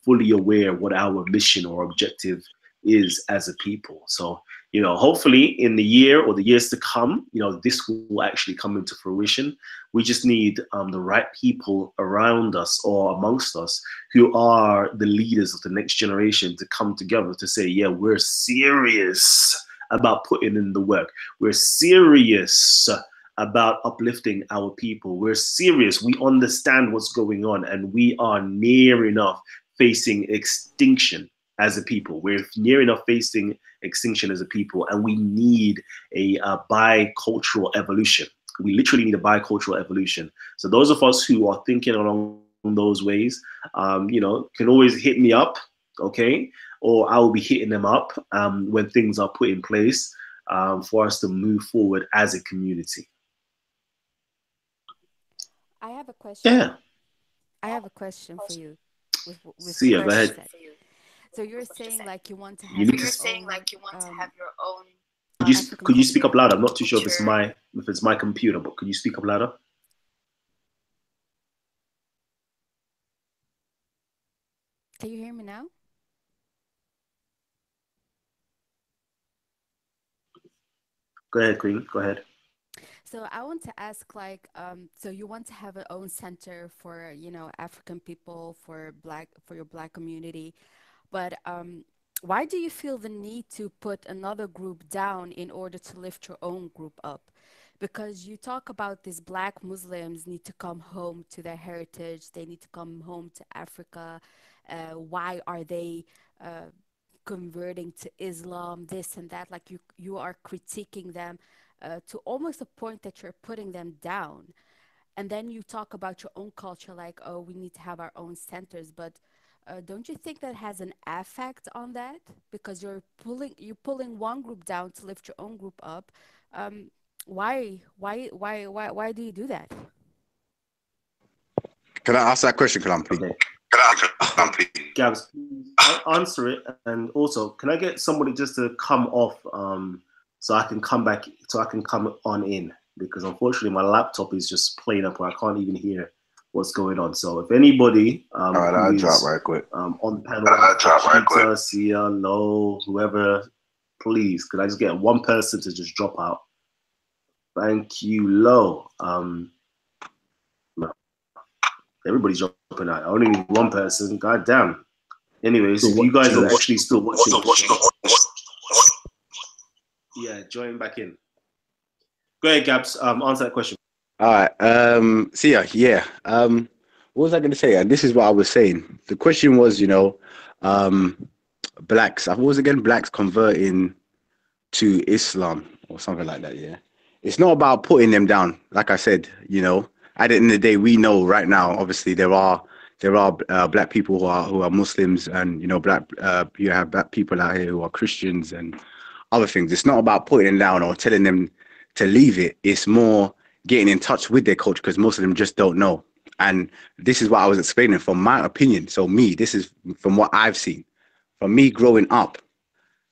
fully aware what our mission or objective is as a people. So, hopefully in the year or the years to come, this will actually come into fruition. We just need the right people around us or amongst us who are the leaders of the next generation to come together to say, yeah, we're serious about putting in the work. We're serious about uplifting our people. We're serious. We understand what's going on, and we are near enough facing extinction as a people. We're near enough facing extinction as a people, and we need a bicultural evolution. We literally need a bicultural evolution. So those of us who are thinking along those ways, can always hit me up, okay? Or I will be hitting them up when things are put in place for us to move forward as a community. I have a question. Yeah. I have a question for you. With See ya, go ahead. So you're saying like you want to have You need your to, own could you speak up culture. louder? I'm not too sure if it's my computer, but could you speak up louder? Can you hear me now? Go ahead, Queen. Go ahead. So I want to ask, like, so you want to have your own center for, African people, for your black community, but why do you feel the need to put another group down in order to lift your own group up? Because you talk about these black Muslims need to come home to their heritage, they need to come home to Africa. Why are they converting to Islam, this and that? Like you are critiquing them to almost a point that you're putting them down. And then you talk about your own culture, like, oh, we need to have our own centers. But don't you think that has an effect on that? Because you're pulling one group down to lift your own group up. Why do you do that? Can I ask that question, Kalam, please? Okay. Gabs, please answer it, and also, can I get somebody just to come off, so I can come back, so I can come on in, because unfortunately my laptop is just playing up where I can't even hear what's going on. So if anybody All right, I'll drop right quick. on the panel, Peter, Sia, Lo, whoever, please, could I just get one person to just drop out? Thank you, Lo. No. Everybody's dropping out. I only need one person. God damn. Anyways, if you guys are actually still watching, yeah, join back in. Go ahead, Gabs. Answer that question. All right. Sia, yeah. What was I going to say? And this is what I was saying. The question was, blacks. What was it again? Blacks converting to Islam or something like that. Yeah. It's not about putting them down. Like I said, at the end of the day, we know right now, obviously there are black people who are Muslims, and you have black people out here who are Christians and other things. It's not about putting them down or telling them to leave it. It's more getting in touch with their culture, because most of them just don't know. And this is what I was explaining from my opinion. So this is from what I've seen. From me growing up,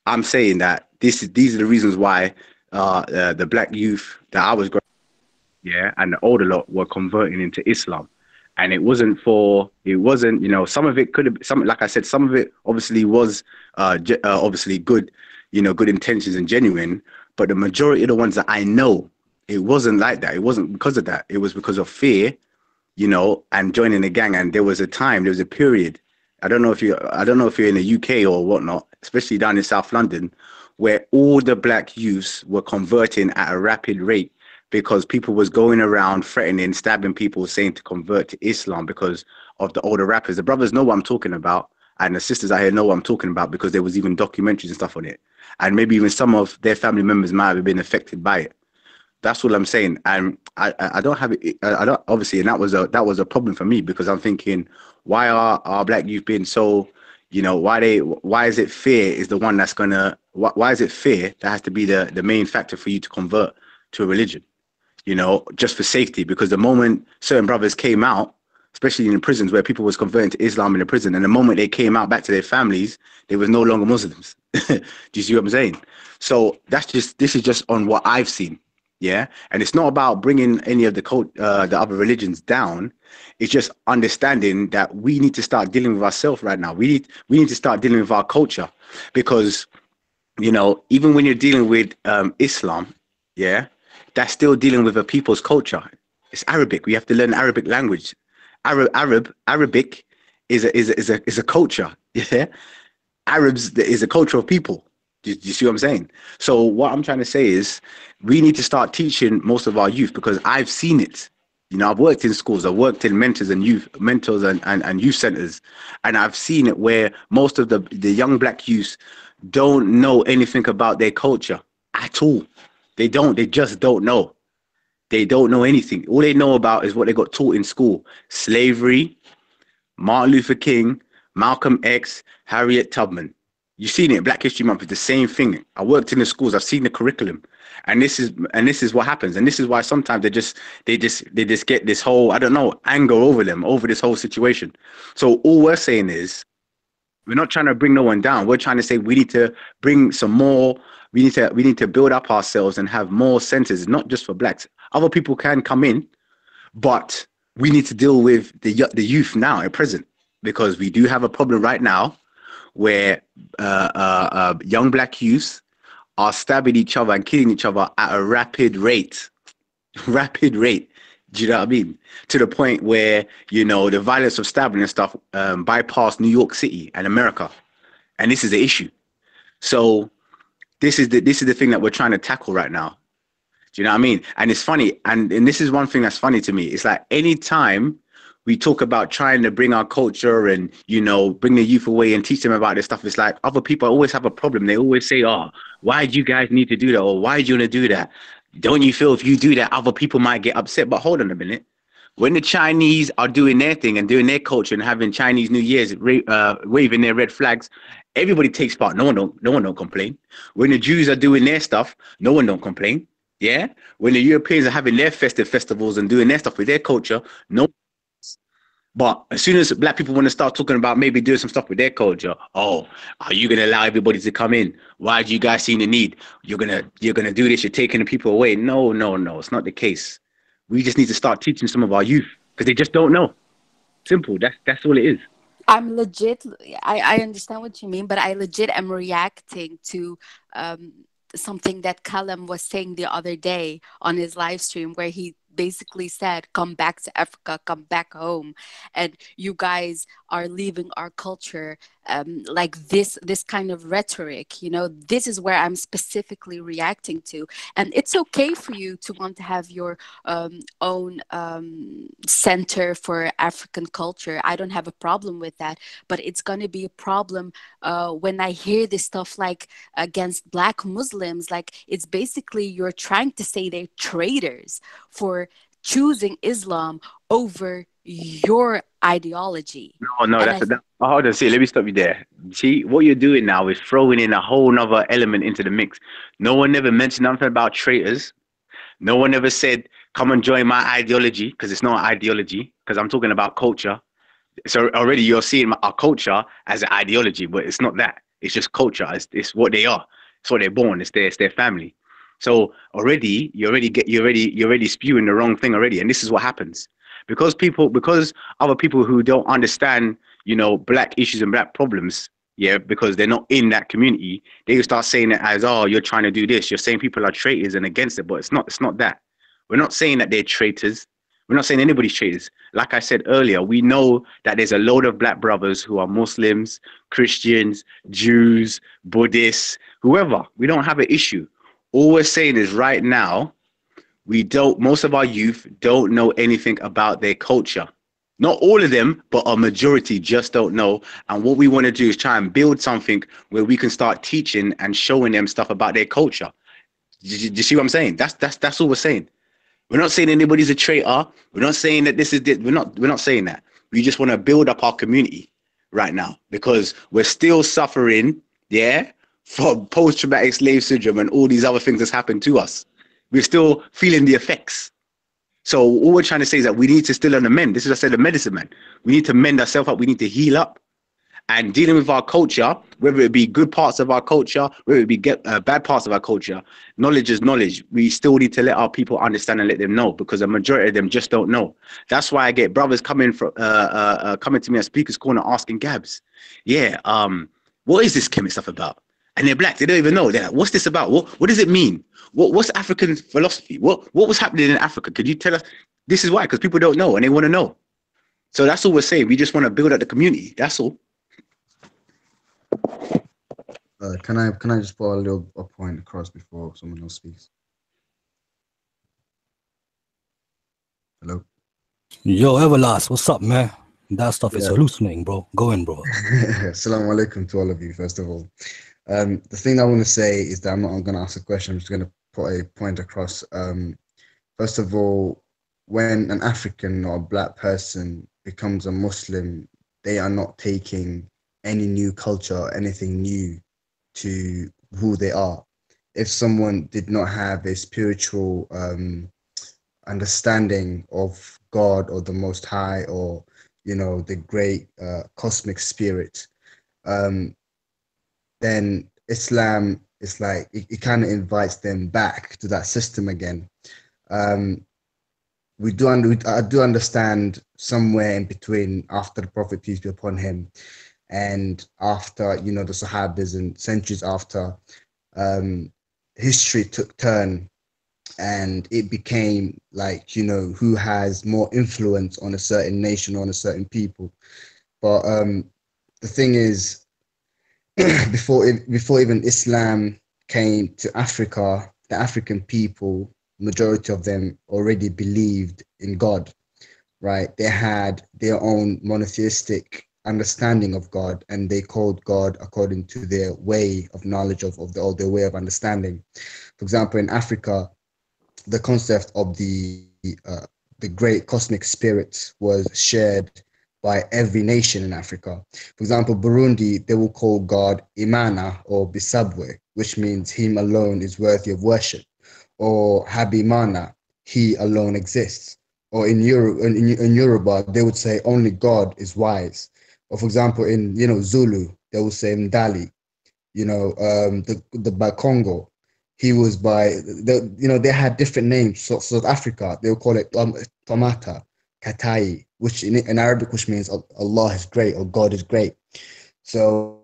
I'm saying that these are the reasons why the black youth that I was growing up, yeah, and the older lot were converting into Islam. And it wasn't, some of it could have, like I said, some of it obviously was obviously good, good intentions and genuine. But the majority of the ones that I know, it wasn't like that. It wasn't because of that. It was because of fear, and joining the gang. And there was a period. I don't know if you're in the UK or whatnot, especially down in South London, where all the black youths were converting at a rapid rate, because people was going around threatening, stabbing people, saying to convert to Islam because of the older rappers. The brothers know what I'm talking about, and the sisters out here know what I'm talking about, because there was even documentaries and stuff on it. And maybe even some of their family members might have been affected by it. That's what I'm saying. And I don't have it. I don't, obviously, and that was a problem for me, because I'm thinking, why are our black youth being so, why is it fear is the one that's gonna, why is it fear that has to be the main factor for you to convert to a religion? Just for safety, because the moment certain brothers came out, especially in the prisons where people was converting to Islam in the prison, and the moment they came out back to their families, they was no longer Muslims. Do you see what I'm saying? So this is just on what I've seen. Yeah. And it's not about bringing any of the other religions down. It's just understanding that we need to start dealing with ourselves right now. We need to start dealing with our culture, because, even when you're dealing with Islam, yeah, that's still dealing with a people's culture. It's Arabic. We have to learn Arabic language. Arabic is a culture. Yeah. Arabs is a culture of people. Do you see what I'm saying? So what I'm trying to say is, we need to start teaching most of our youth, because I've seen it. I've worked in schools, I've worked in mentors and youth centers, and I've seen it where most of the young black youth don't know anything about their culture at all. They just don't know. They don't know anything. All they know about is what they got taught in school: slavery, Martin Luther King, Malcolm X, Harriet Tubman. You've seen it. Black History Month is the same thing. I worked in the schools. I've seen the curriculum, and this is what happens. And this is why sometimes they just get this whole, I don't know, anger over them, over this whole situation. So all we're saying is, we're not trying to bring no one down. We're trying to say we need to bring some more. We need to build up ourselves and have more centers, not just for blacks. Other people can come in, but we need to deal with the youth now at present, because we do have a problem right now where young black youths are stabbing each other and killing each other at a rapid rate. Rapid rate. Do you know what I mean? To the point where, the violence of stabbing and stuff bypassed New York City and America. And this is the issue. So this is the thing that we're trying to tackle right now. Do you know what I mean? And it's funny. And this is one thing that's funny to me. It's like, anytime we talk about trying to bring our culture and, bring the youth away and teach them about this stuff, it's like other people always have a problem. They always say, oh, why do you guys need to do that? Or why do you want to do that? Don't you feel if you do that, other people might get upset? But hold on a minute. When the Chinese are doing their thing and doing their culture and having Chinese New Year's, waving their red flags, everybody takes part. No one don't complain. When the Jews are doing their stuff, no one don't complain. Yeah, when the Europeans are having their festivals and doing their stuff with their culture, no. But as soon as black people want to start talking about maybe doing some stuff with their culture, oh, are you gonna allow everybody to come in? Why do you guys see the need? You're gonna do this. You're taking the people away. No, no, no. It's not the case. We just need to start teaching some of our youth because they just don't know. Simple. That's all it is. I'm legit. I understand what you mean, but I legit am reacting to um, something that Kalam was saying the other day on his live stream, where he basically said, "Come back to Africa, come back home," and you guys are leaving our culture. Like this kind of rhetoric, this is where I'm specifically reacting to. And it's okay for you to want to have your own center for African culture. I don't have a problem with that, but it's going to be a problem when I hear this stuff like against Black Muslims. Like, it's basically you're trying to say they're traitors for choosing Islam over your ideology. Oh no, And that's that. Hold on, see, let me stop you there. See, what you're doing now is throwing in a whole nother element into the mix. No one ever mentioned nothing about traitors. No one ever said, "Come and join my ideology," because it's not ideology. Because I'm talking about culture. So already you're seeing our culture as an ideology, but it's not that. It's just culture. It's what they are. It's what they're born. It's their family. So already you're already spewing the wrong thing already, and this is what happens because other people who don't understand, black issues and black problems, yeah, because they're not in that community, they start saying it as, oh, you're trying to do this. You're saying people are traitors and against it, but it's not. It's not that. We're not saying that they're traitors. We're not saying anybody's traitors. Like I said earlier, we know that there's a load of black brothers who are Muslims, Christians, Jews, Buddhists, whoever. We don't have an issue. All we're saying is right now, most of our youth don't know anything about their culture. Not all of them, but a majority just don't know. And what we want to do is try and build something where we can start teaching and showing them stuff about their culture. Do you see what I'm saying? That's all we're saying. We're not saying anybody's a traitor. We're not saying that this is this. We're not saying that. We just want to build up our community right now because we're still suffering, yeah, from post-traumatic slave syndrome and all these other things that's happened to us. We're still feeling the effects. So all we're trying to say is that we need to still amend. This is, I said, the medicine man. We need to mend ourselves up. We need to heal up. And dealing with our culture, whether it be good parts of our culture, whether it be bad parts of our culture, knowledge is knowledge. We still need to let our people understand and let them know because a majority of them just don't know. That's why I get brothers coming coming to me at Speaker's Corner asking Gabs, yeah, what is this chemist stuff about? And they're black. They don't even know. They're like, what's this about? What does it mean? What's African philosophy? What was happening in Africa? Could you tell us? This is why, because people don't know and they want to know. So that's all we're saying. We just want to build up the community. That's all. Can I just put a point across before someone else speaks? Hello. Yo, Everlast, what's up, man? That stuff is hallucinating, bro. Go in, bro. Assalamu alaikum to all of you, first of all. The thing I want to say is that I'm not going to ask a question. I'm just going to put a point across. First of all, when an African or a black person becomes a Muslim, they are not taking any new culture or anything new to who they are. If someone did not have a spiritual understanding of God or the Most High or the great cosmic spirit, then Islam is like it kind of invites them back to that system again. I do understand somewhere in between, after the Prophet, peace be upon him, and after the Sahabas and centuries after, history took turn and it became like who has more influence on a certain nation or on a certain people. But the thing is, before even Islam came to Africa, the African people, majority of them already believed in God, right? They had their own monotheistic understanding of God, and they called God according to their way of knowledge of their way of understanding. For example, in Africa, the concept of the great cosmic spirit was shared by every nation in Africa. For example, Burundi, they will call God Imana or Bisabwe, which means him alone is worthy of worship. or Habimana, he alone exists. Or in Yoruba, they would say only God is wise. Or for example, in Zulu, they would say Mdali. The by Congo, he was by they had different names. So South Africa, they would call it Tomata, Katai, which in Arabic, which means Allah is great or God is great. So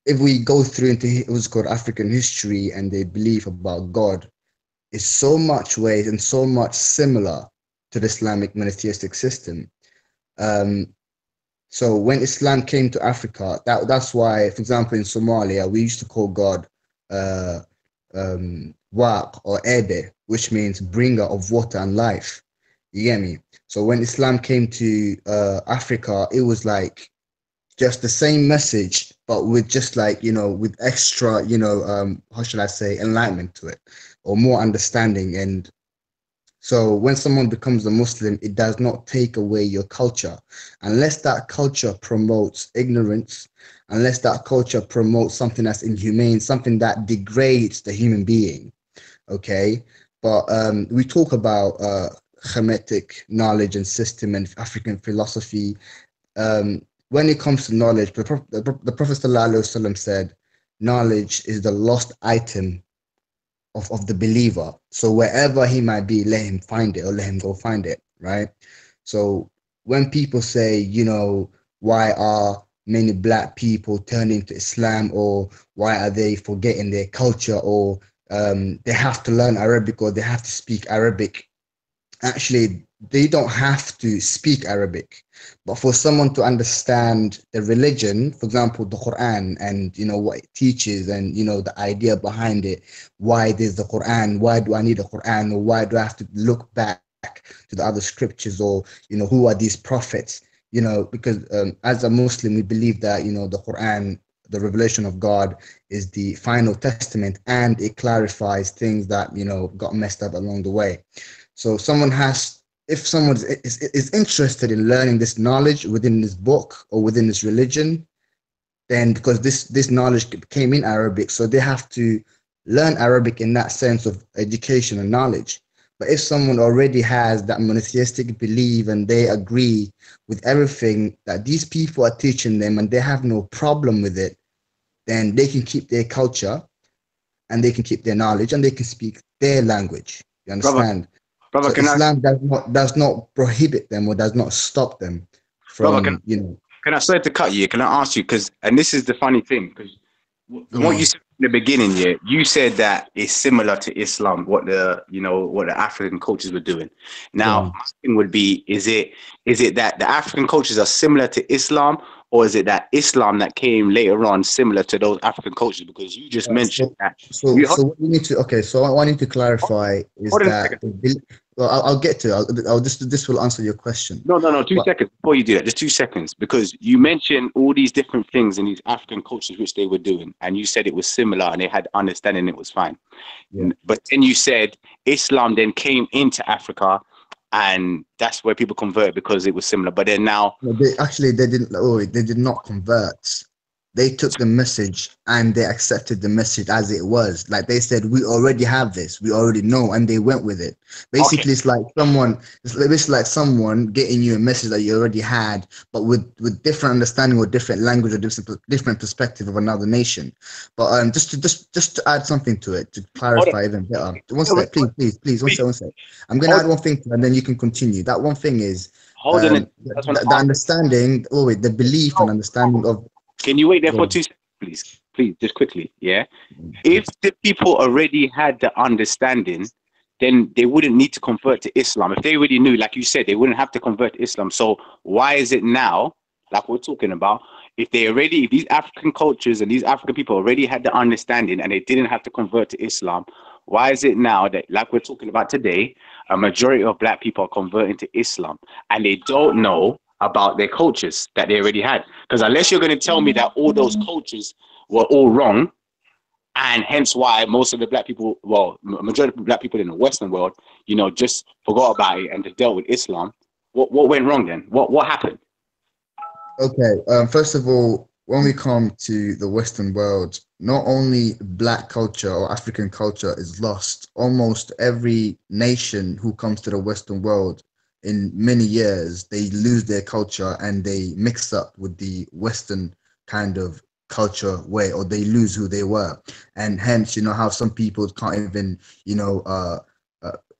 if we go through into what's called African history and they believe about God, it's so much ways and so much similar to the Islamic monotheistic system. So when Islam came to Africa, that's why, for example, in Somalia, we used to call God Waq or Ede, which means bringer of water and life. You get me? So when Islam came to Africa, it was like just the same message, but with just like, with extra, how should I say, enlightenment to it or more understanding. And so when someone becomes a Muslim, it does not take away your culture unless that culture promotes ignorance, unless that culture promotes something that's inhumane, something that degrades the human being. Okay. But we talk about Hermetic knowledge and system and African philosophy. When it comes to knowledge, the Prophet ﷺ said, knowledge is the lost item of the believer. So wherever he might be, let him find it or let him go find it, right? So when people say, why are many black people turning to Islam, or why are they forgetting their culture, or they have to learn Arabic or they have to speak Arabic, actually, they don't have to speak Arabic. But for someone to understand the religion, for example, the Quran and, what it teaches and, the idea behind it, why there's the Quran, why do I need a Quran, or why do I have to look back to the other scriptures, or, who are these prophets? Because as a Muslim, we believe that, the Quran, the revelation of God, is the final testament, and it clarifies things that, got messed up along the way. So if someone is interested in learning this knowledge within this book or within this religion, then because this knowledge came in Arabic, so they have to learn Arabic in that sense of education and knowledge. But if someone already has that monotheistic belief and they agree with everything that these people are teaching them and they have no problem with it, then they can keep their culture and they can keep their knowledge and they can speak their language. You understand? Brother, So Islam does not prohibit them or does not stop them from, Can I sorry to cut you? Can I ask you, and this is the funny thing, because what you said in the beginning, you said that it's similar to Islam, what the African cultures were doing. Now, my thing would be, is it that the African cultures are similar to Islam, or is it that Islam that came later on similar to those African cultures? Because you just mentioned that. So what we need to so what I need to clarify is that I'll get to it. This will answer your question. No, 2 seconds before you do that. Just 2 seconds, because you mentioned all these different things in these African cultures which they were doing, and you said it was similar and they had understanding, it was fine. Yeah. But then you said Islam then came into Africa, and that's where people convert because it was similar. But then now, they did not convert. They took the message and they accepted the message as it was. Like they said, we already have this, we already know, and they went with it. Basically, It's like someone getting you a message that you already had, but with different understanding or different language or different perspective of another nation. But just to add something to it, to clarify even better. One sec, please, one sec. I'm going to add one thing, and then you can continue. That one thing is the understanding, the belief and understanding of. Can you wait there for 2 seconds, please, just quickly, yeah? If the people already had the understanding, then they wouldn't need to convert to Islam. If they already knew, like you said, they wouldn't have to convert to Islam. So why is it now, like we're talking about, if these African cultures and these African people already had the understanding and they didn't have to convert to Islam, why is it now that, like we're talking about today, a majority of black people are converting to Islam and they don't know about their cultures that they already had? Because unless you're going to tell me that all those cultures were all wrong, and hence why most of the black people, majority of black people in the Western world, just forgot about it and just dealt with Islam, what went wrong then? What happened? Okay, first of all, when we come to the Western world, not only Black culture or African culture is lost, almost every nation who comes to the Western world in many years, they lose their culture and they mix up with the Western kind of culture way, or they lose who they were. And hence, you know, how some people can't even, you uh,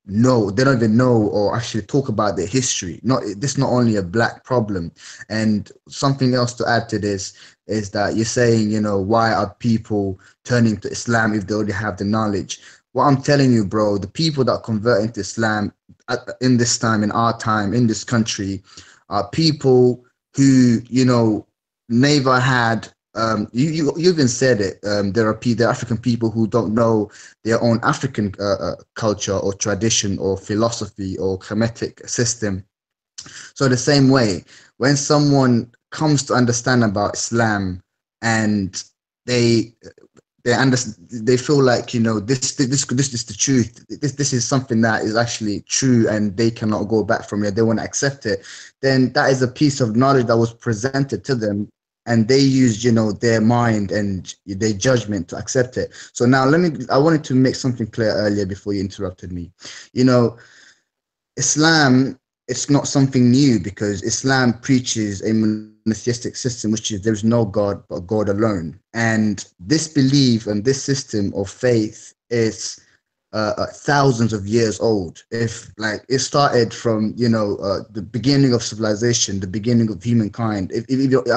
know, they don't even know or actually talk about their history. This is not only a Black problem. And something else to add to this is that you're saying, you know, why are people turning to Islam if they already have the knowledge? What I'm telling you, bro, the people that convert into Islam in this time, in our time, in this country, are people who, you know, never had. You even said it. There are African people who don't know their own African culture or tradition or philosophy or Kemetic system. So the same way, when someone comes to understand about Islam and they they feel like, you know, this is the truth. This is something that is actually true, and they cannot go back from it. They want to accept it. Then that is a piece of knowledge that was presented to them, and they used, you know, their mind and their judgment to accept it. So now I wanted to make something clear earlier before you interrupted me. You know, Islam, it's not something new, because Islam preaches a monotheistic system, which is there's no God but God alone. And this belief and this system of faith is thousands of years old. If like it started from, you know, the beginning of civilization, the beginning of humankind. I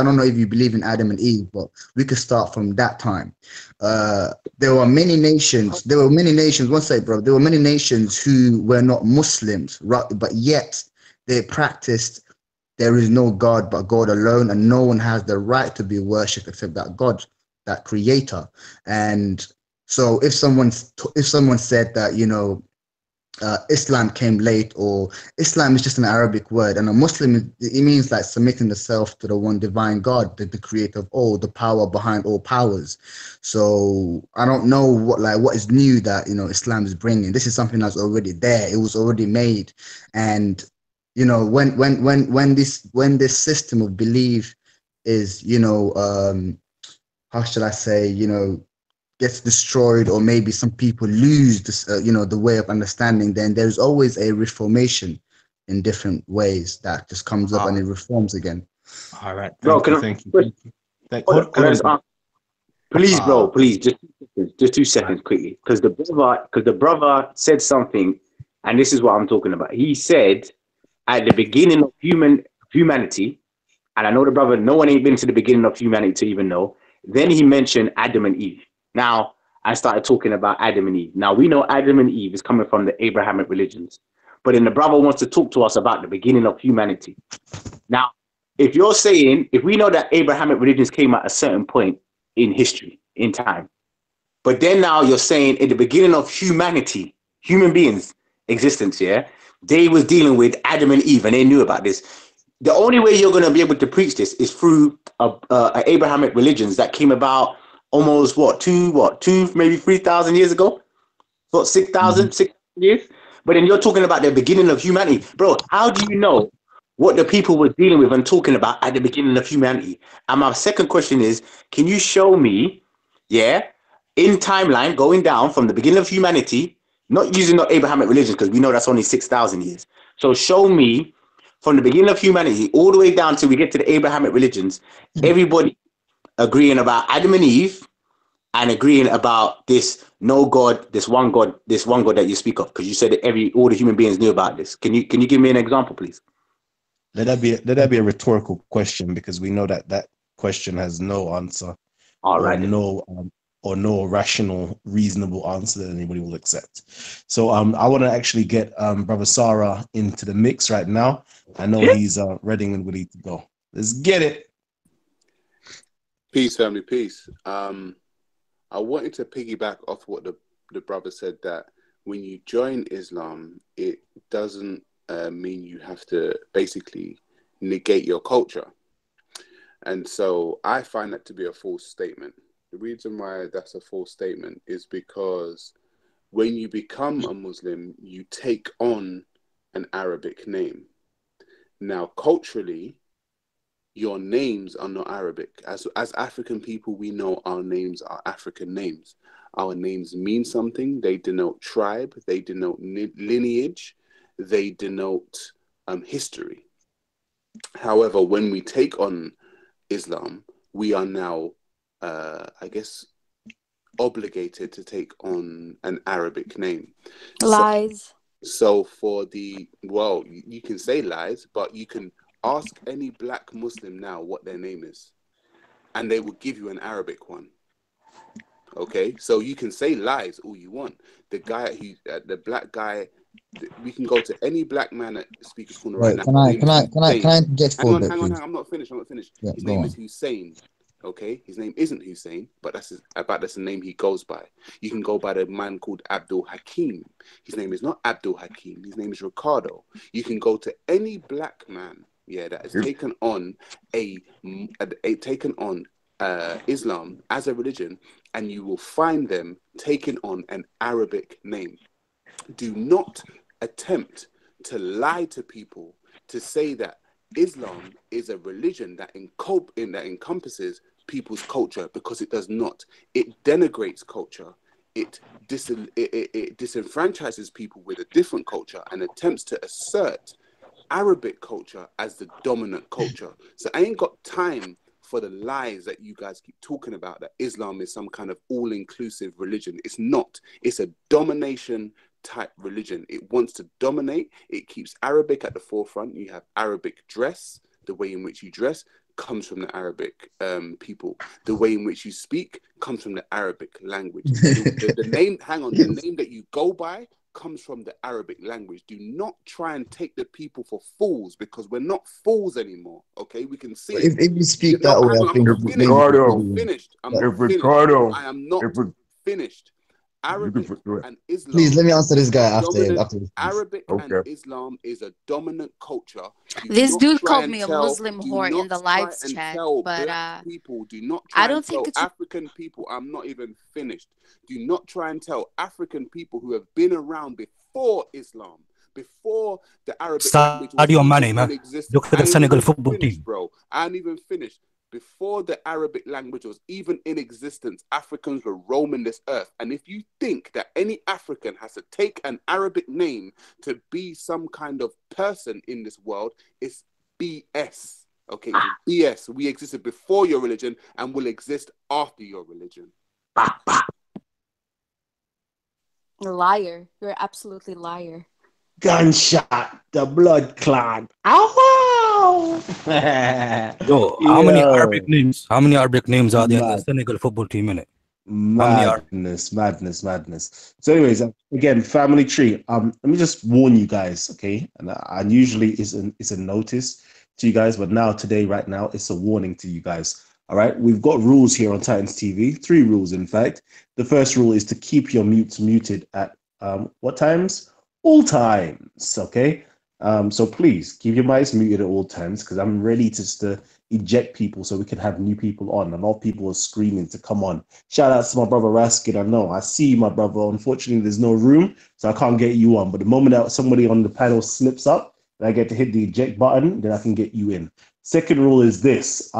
don't know if you believe in Adam and Eve, but we could start from that time. There were many nations. One second, bro. There were many nations who were not Muslims, right? But yet they practiced there is no God but God alone, and no one has the right to be worshipped except that God, that Creator. And so, if someone said that, you know, Islam came late, or Islam is just an Arabic word, and a Muslim, it means like submitting the self to the one divine God, the creator of all, the power behind all powers. So I don't know what is new that, you know, Islam is bringing. This is something that's already there. It was already made. And you know, when this system of belief is, you know, how should I say, you know, gets destroyed, or maybe some people lose this, you know, the way of understanding, then there's always a reformation in different ways that just comes up and it reforms again. All right. Bro, Thank you. Hold on. Please, bro, please, just 2 seconds quickly. Because the brother said something, and this is what I'm talking about. He said at the beginning of humanity, and I know the brother, no one ain't been to the beginning of humanity to even know. Then he mentioned Adam and Eve. Now, I started talking about Adam and Eve. Now, we know Adam and Eve is coming from the Abrahamic religions. But then the brother wants to talk to us about the beginning of humanity. Now, if you're saying, if we know that Abrahamic religions came at a certain point in history, in time, but then now you're saying at the beginning of humanity, human beings' existence, yeah, they was dealing with Adam and Eve, and they knew about this. The only way you're going to be able to preach this is through Abrahamic religions that came about almost two, maybe 3,000 years ago, 6,000 years. But then you're talking about the beginning of humanity, bro. How do you know what the people were dealing with and talking about at the beginning of humanity? And my second question is, can you show me, yeah, in timeline going down from the beginning of humanity, not using the Abrahamic religions because we know that's only 6,000 years. So show me from the beginning of humanity all the way down till we get to the Abrahamic religions, everybody agreeing about Adam and Eve and agreeing about this God, this one God that you speak of, because you said that all the human beings knew about this. Can you give me an example, please? Let that be a rhetorical question, because we know that question has no answer, or no rational, reasonable answer that anybody will accept. So I want to actually get Brother Sarah into the mix right now. I know he's ready and ready to go. Let's get it. Peace, family, peace. I wanted to piggyback off what the brother said, that when you join Islam, it doesn't mean you have to basically negate your culture. And so I find that to be a false statement. The reason why that's a false statement is because when you become a Muslim, you take on an Arabic name. Now, culturally, your names are not Arabic. As African people, we know our names are African names. Our names mean something. They denote tribe. They denote lineage. They denote history. However, when we take on Islam, we are now, I guess, obligated to take on an Arabic name. Lies. So for the, well, you can say lies, but you can ask any black Muslim now what their name is, and they will give you an Arabic one. Okay, so you can say lies all you want. The guy, the black guy, we can go to any black man at Speaker's Corner right Wait, now. can I interject for a bit, Hang on, please? I'm not finished. Yeah, His go name on. is Hussein. Okay, his name isn't Hussein, but that's the name he goes by. You can go by the man called Abdul Hakim. His name is not Abdul Hakim. His name is Ricardo. You can go to any black man, that has taken on Islam as a religion, and you will find them taking on an Arabic name. Do not attempt to lie to people to say that Islam is a religion that encompasses people's culture, because it does not. It denigrates culture. It disenfranchises people with a different culture and attempts to assert Arabic culture as the dominant culture. So I ain't got time for the lies that you guys keep talking about, that Islam is some kind of all-inclusive religion. It's not. It's a domination type religion. It wants to dominate. It keeps Arabic at the forefront. You have Arabic dress. The way in which you dress comes from the Arabic people. The way in which you speak comes from the Arabic language. The name that you go by comes from the Arabic language. Do not try and take the people for fools, because we're not fools anymore. Okay, we can see it. If you speak that way, I think I'm finished. I'm not finished. I am not finished. Arabic and Islam. Please let me answer this guy after this. Arabic and Islam is a dominant culture. This dude called me a Muslim whore in the live chat, but people do not try I don't think it's African people. I'm not even finished. Do not try and tell African people who have been around before Islam, before the Arabic language was even in existence. Look at the Senegal football team, bro. I ain't even finished. Before the Arabic language was even in existence, Africans were roaming this earth. And if you think that any African has to take an Arabic name to be some kind of person in this world, it's BS. Okay, it's BS. We existed before your religion and will exist after your religion. Liar. You're absolutely liar. Gunshot, the blood clot. Ow! Yo, how many Arabic names? How many Arabic names are there in the Senegal football team, innit? Madness. So, anyways, again, family tree. Let me just warn you guys, okay? And usually it's a notice to you guys, but right now, it's a warning to you guys. All right, we've got rules here on Titans TV. 3 rules, in fact. The first rule is to keep your mutes muted at what times? All times, okay? So please keep your mics muted at all times, because I'm ready to eject people so we can have new people on. A lot of people are screaming to come on. Shout out to my brother Raskin. I know, I see you, my brother. Unfortunately, there's no room, so I can't get you on. But the moment that somebody on the panel slips up and I get to hit the eject button, then I can get you in. Second rule is this.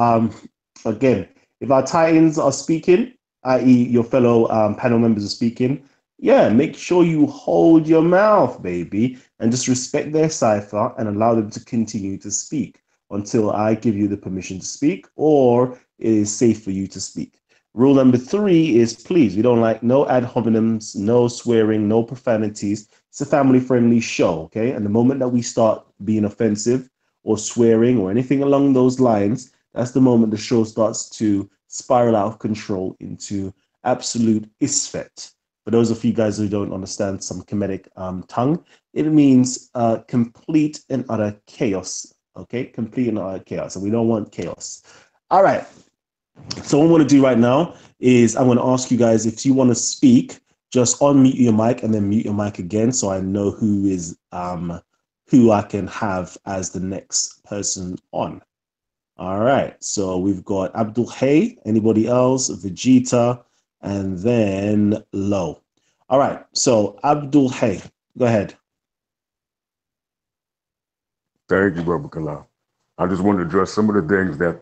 Again, if our Titans are speaking, i.e. your fellow panel members are speaking, make sure you hold your mouth, baby, and just respect their cipher and allow them to continue to speak until I give you the permission to speak or it is safe for you to speak. Rule number 3 is, please, we don't like no ad hominems, no swearing, no profanities. It's a family-friendly show, okay? And the moment that we start being offensive or swearing or anything along those lines, that's the moment the show starts to spiral out of control into absolute isfet. For those of you guys who don't understand some Kemetic tongue, it means complete and utter chaos. Okay, complete and utter chaos. And we don't want chaos. All right. So what I'm going to do right now is I'm going to ask you guys, if you want to speak, just unmute your mic and then mute your mic again, so I know who I can have as the next person on. All right. So we've got Abdul Hay. Anybody else? Vegeta. And then Low. All right, so Abdul Hay, go ahead. Thank you, Brother Kalam. I just want to address some of the things that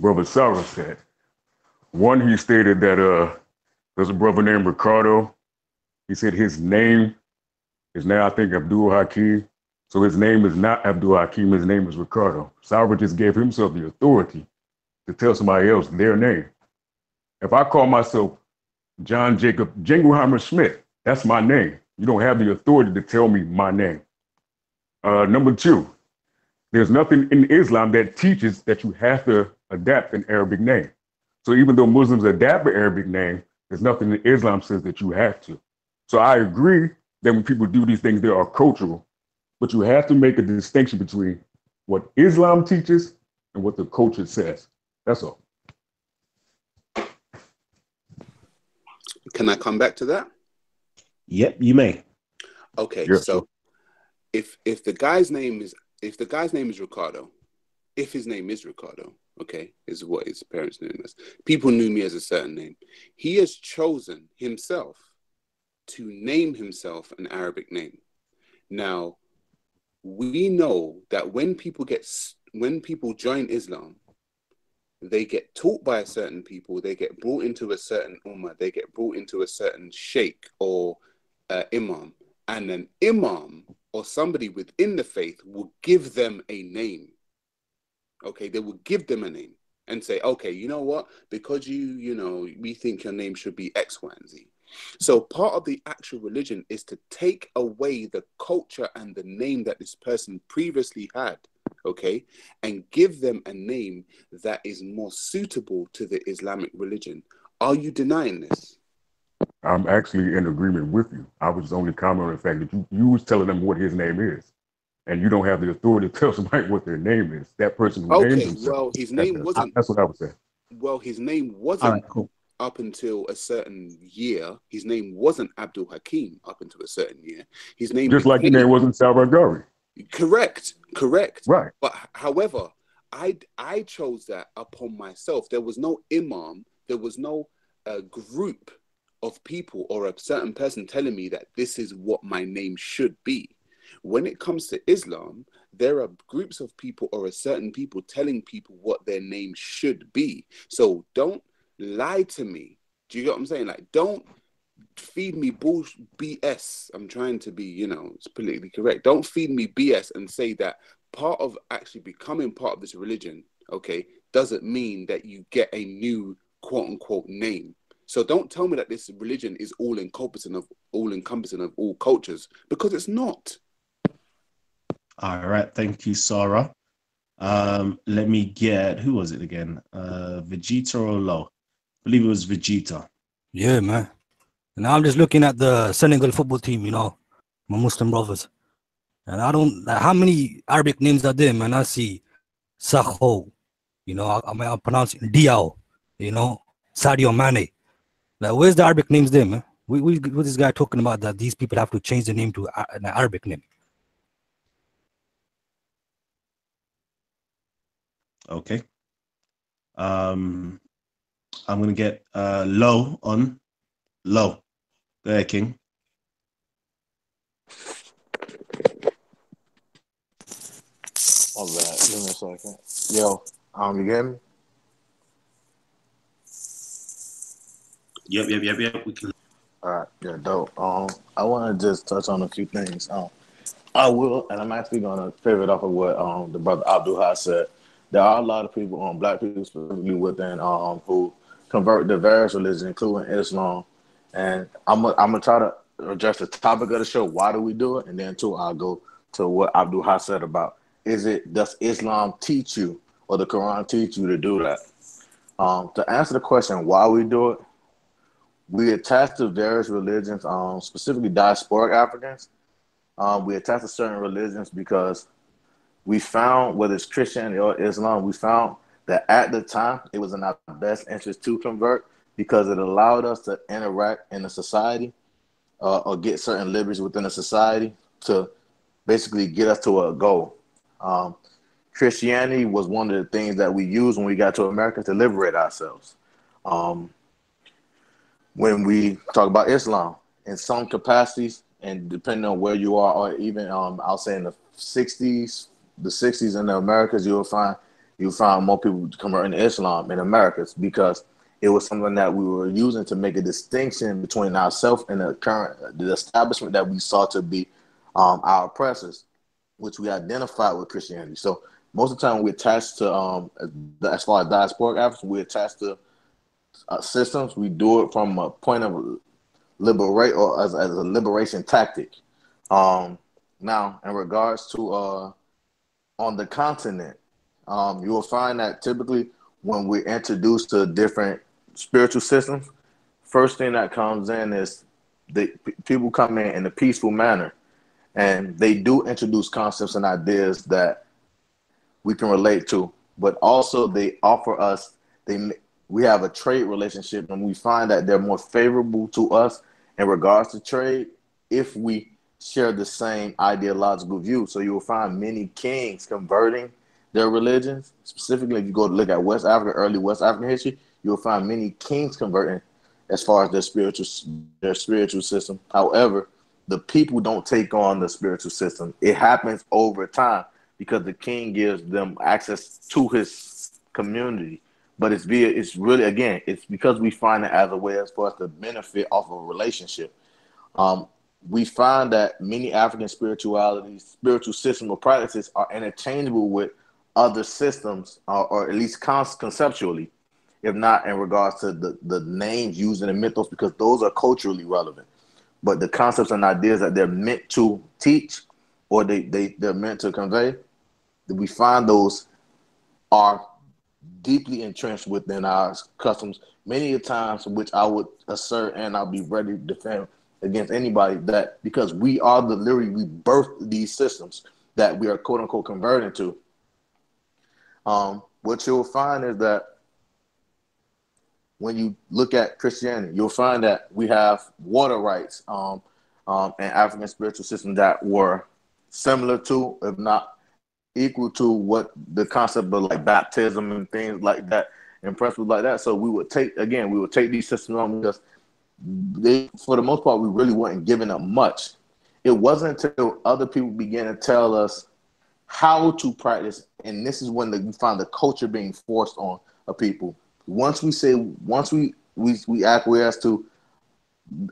Brother Sarah said. One, he stated that there's a brother named Ricardo. He said his name is now, I think, Abdul Hakim. So his name is not Abdul Hakim, his name is Ricardo. Sarah just gave himself the authority to tell somebody else their name. If I call myself John Jacob Jingleheimer Schmidt, that's my name. You don't have the authority to tell me my name. Number two, there's nothing in Islam that teaches that you have to adapt an Arabic name. So even though Muslims adapt an Arabic name, there's nothing in Islam says that you have to. So I agree that when people do these things, they are cultural, but you have to make a distinction between what Islam teaches and what the culture says. That's all. Can I come back to that? Yep, you may. Okay, Yes, so if the guy's name is Ricardo, if his name is Ricardo, okay, is what his parents knew him as. People knew me as a certain name. He has chosen himself to name himself an Arabic name. Now, we know that when people join Islam, they get taught by a certain people, they get brought into a certain ummah, they get brought into a certain sheikh or imam, and an imam or somebody within the faith will give them a name. Okay, they will give them a name and say, okay, you know what? Because we think your name should be X, Y, and Z. So part of the actual religion is to take away the culture and the name that this person previously had, okay, and give them a name that is more suitable to the Islamic religion. Are you denying this? I'm actually in agreement with you. I was only commenting on the fact that you was telling them what his name is, and you don't have the authority to tell somebody what their name is. That person who names Okay, himself. well, his name wasn't. That's what I would say. Well, his name All wasn't right, cool. up until a certain year. His name wasn't Abdul Hakim up until a certain year. His name Just like your became name wasn't Salvadori. correct. Right. But however, I chose that upon myself. There was no imam. There was no group of people or a certain person telling me that this is what my name should be. When it comes to Islam, there are groups of people or a certain people telling people what their name should be. So don't lie to me. Do you get what I'm saying? Like, don't feed me BS. I'm trying to be, it's politically correct. Don't feed me BS and say that part of actually becoming part of this religion, okay, doesn't mean that you get a new quote unquote name. So don't tell me that this religion is all encompassing of all cultures, because it's not. All right, thank you, Sarah. Let me get, who was it again? Vegeta or Low? I believe it was Vegeta. Yeah, man. And I'm just looking at the Senegal football team, my Muslim brothers. And I don't, how many Arabic names are there, man? I see Sakho, I'm pronouncing Diao, Sadio Mane. Like, where's the Arabic names there, man? What this guy talking about that these people have to change the name to an Arabic name? Okay. I'm gonna get Low on. Low. Go ahead, King. All right, give me a second. Yo, you get me? Yep. We can. All right, yeah, dope. I want to just touch on a few things. I will, and I'm actually gonna pivot off of what the brother Abdul has said. There are a lot of people, black people specifically within, who convert to various religions, including Islam. And I'm gonna try to address the topic of the show. Why do we do it? And then too, I'll go to what Abdul has said about does Islam teach you or the Quran teach you to do that? To answer the question why we do it, we attach to various religions, specifically diasporic Africans. We attach to certain religions because we found, whether it's Christianity or Islam, we found that at the time it was in our best interest to convert because it allowed us to interact in a society or get certain liberties within a society to basically get us to a goal. Christianity was one of the things that we used when we got to America to liberate ourselves. When we talk about Islam, in some capacities, and depending on where you are, or even I'll say in the 60s, the 60s in the Americas, you'll find more people converting to Islam in Americas because it was something that we were using to make a distinction between ourselves and the establishment that we saw to be our oppressors, which we identified with Christianity. So most of the time we attach to as far as diasporic Africans, we attach to systems. We do it from a point of liberate or as a liberation tactic. Now, in regards to on the continent, you will find that typically when we're introduced to different spiritual systems, first thing that comes in is people come in a peaceful manner, and they do introduce concepts and ideas that we can relate to, but also they offer us we have a trade relationship, and we find that they're more favorable to us in regards to trade if we share the same ideological view. So you will find many kings converting their religions. Specifically, if you go to look at West Africa, early West African history, you'll find many kings converting as far as their spiritual system. However, the people don't take on the spiritual system. It happens over time because the king gives them access to his community. But it's because we find it as a way for us to benefit off of a relationship. We find that many African spiritual systems or practices are interchangeable with other systems, or at least conceptually, if not in regards to the names used in the mythos, because those are culturally relevant. But the concepts and ideas that they're meant to teach or they're meant to convey, we find those are deeply entrenched within our customs, many times, which I would assert and I'll be ready to defend against anybody, that because we birthed these systems that we are quote unquote converting to. What you'll find is that when you look at Christianity, you'll find that we have water rights and African spiritual systems that were similar to, if not equal to, what the concept of like baptism and things like that and principles like that. So we would take these systems on because for the most part, we really weren't giving up much. It wasn't until other people began to tell us how to practice, and this is when we find the culture being forced on a people. Once we acquiesce to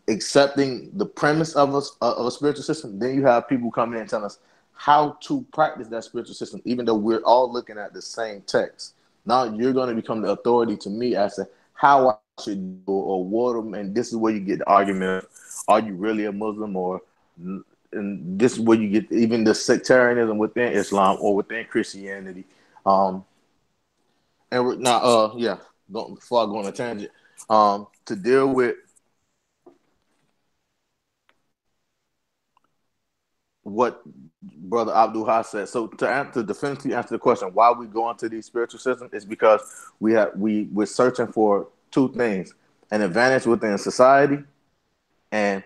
accepting the premise of a spiritual system, then you have people coming in and telling us how to practice that spiritual system, even though we're all looking at the same text. Now you're going to become the authority to me as to how I should do or what, and this is where you get the argument: are you really a Muslim? And this is where you get even the sectarianism within Islam or within Christianity. Before I go on a tangent, to deal with what Brother Abdul Has said. So to definitively answer the question, why we go into these spiritual systems is because we're searching for two things: an advantage within society, and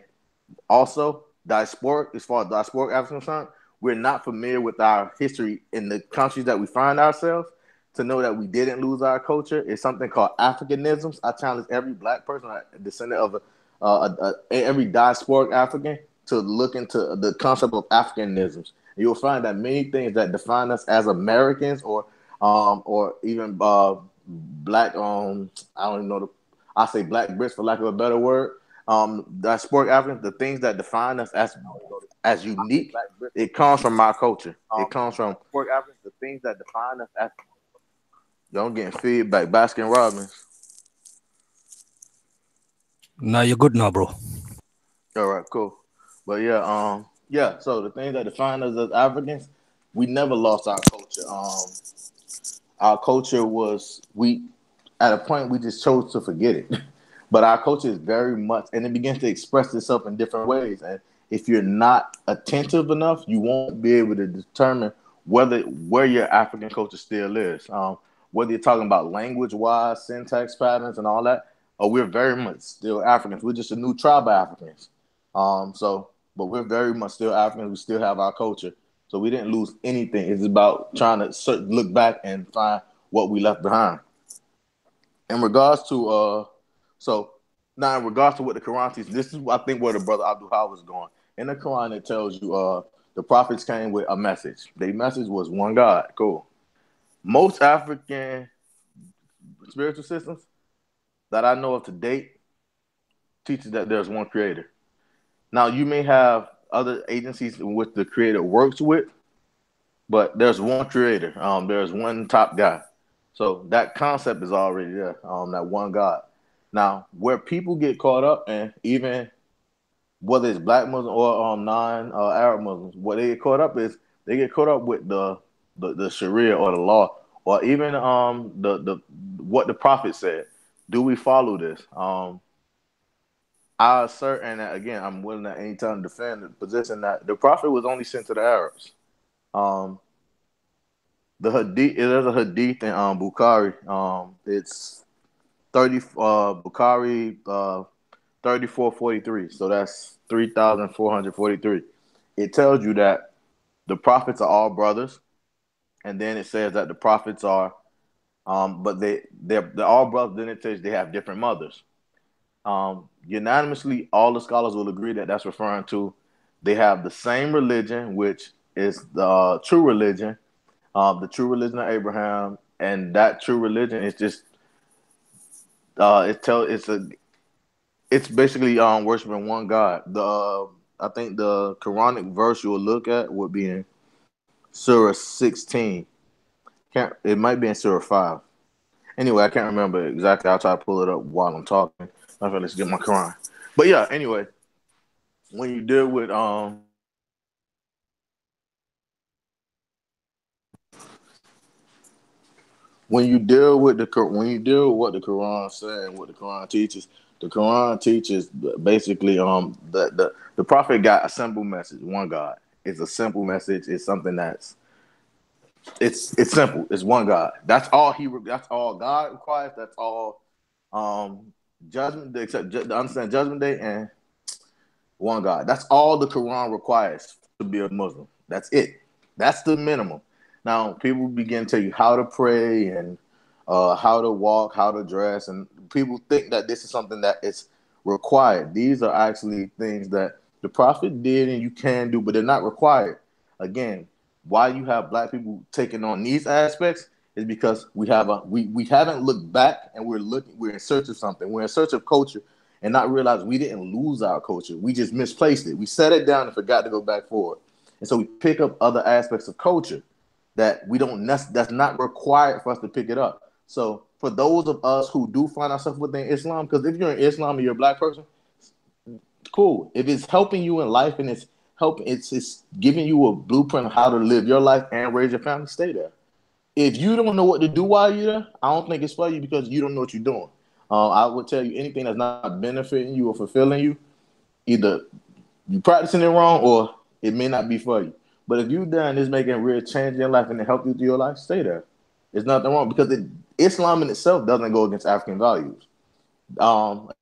also diasporic. As far as diasporic African concerned, we're not familiar with our history in the countries that we find ourselves. To know that we didn't lose our culture is something called Africanisms. I challenge every black person, a descendant of every diasporic African, to look into the concept of Africanisms. You'll find that many things that define us as Americans or even black, I don't even know I say black Brits for lack of a better word. Diasporic Africans, the things that define us as unique, it comes from our culture. It comes from diasporic Africans, the things that define us as. Don't get feedback, Baskin Robbins. Now you're good now, bro. All right, cool. But so the things that define us as Africans, we never lost our culture. Our culture at a point we just chose to forget it. But our culture is very much, and it begins to express itself in different ways. And if you're not attentive enough, you won't be able to determine where your African culture still is. Whether you're talking about language-wise, syntax patterns, and all that, we're very much still Africans. We're just a new tribe of Africans. But we're very much still Africans. We still have our culture. So we didn't lose anything. It's about trying to look back and find what we left behind. In regards to what the Quran teaches, this is I think where the brother Abdul was going. In the Quran, it tells you the prophets came with a message. Their message was one God. Cool. Most African spiritual systems that I know of to date teaches that there's one creator. Now, you may have other agencies in which the creator works with, but there's one creator. There's one top guy. So that concept is already there, that one God. Now, where people get caught up, and even whether it's black Muslim or non-Arab Muslims, what they get caught up is they get caught up with the Sharia or the law, or even the what the prophet said. Do we follow this? I assert, and again, I'm willing at any time to defend the position that the prophet was only sent to the Arabs. The hadith, there's a hadith in Bukhari. It's Bukhari 3443. So that's 3,443. It tells you that the prophets are all brothers, and then it says that the prophets are, but they're all brothers. Then it says they have different mothers. Unanimously, all the scholars will agree that that's referring to they have the same religion, which is the true religion, the true religion of Abraham, and that true religion is just it's basically worshiping one God. I think the Quranic verse you'll look at would be in Surah 16. It might be in Surah 5. Anyway, I can't remember exactly. I'll try to pull it up while I'm talking. Let's get my Quran. But yeah, anyway, when you deal with what the Quran says and what the Quran teaches basically the prophet got a simple message. One God. It's a simple message. It's something that's it's simple. It's one God. That's all God requires. That's all judgment day, except to understand judgment day and one God. That's all the Quran requires to be a Muslim. That's it. That's the minimum. Now people begin to tell you how to pray and how to walk, how to dress, and people think that this is something that is required. These are actually things that the prophet did and you can do, but they're not required. Again, why you have black people taking on these aspects is because we haven't looked back and we're in search of something. We're in search of culture and not realize we didn't lose our culture. We just misplaced it. We set it down and forgot to go back forward. And so we pick up other aspects of culture that that's not required for us to pick it up. So for those of us who do find ourselves within Islam, because if you're in Islam and you're a black person, cool. If it's helping you in life and it's giving you a blueprint of how to live your life and raise your family, stay there. If you don't know what to do while you're there, I don't think it's for you because you don't know what you're doing. I would tell you anything that's not benefiting you or fulfilling you, either you practicing it wrong or it may not be for you. But if you're done is making real change in your life and it help you through your life, stay there. There's nothing wrong because Islam in itself doesn't go against African values.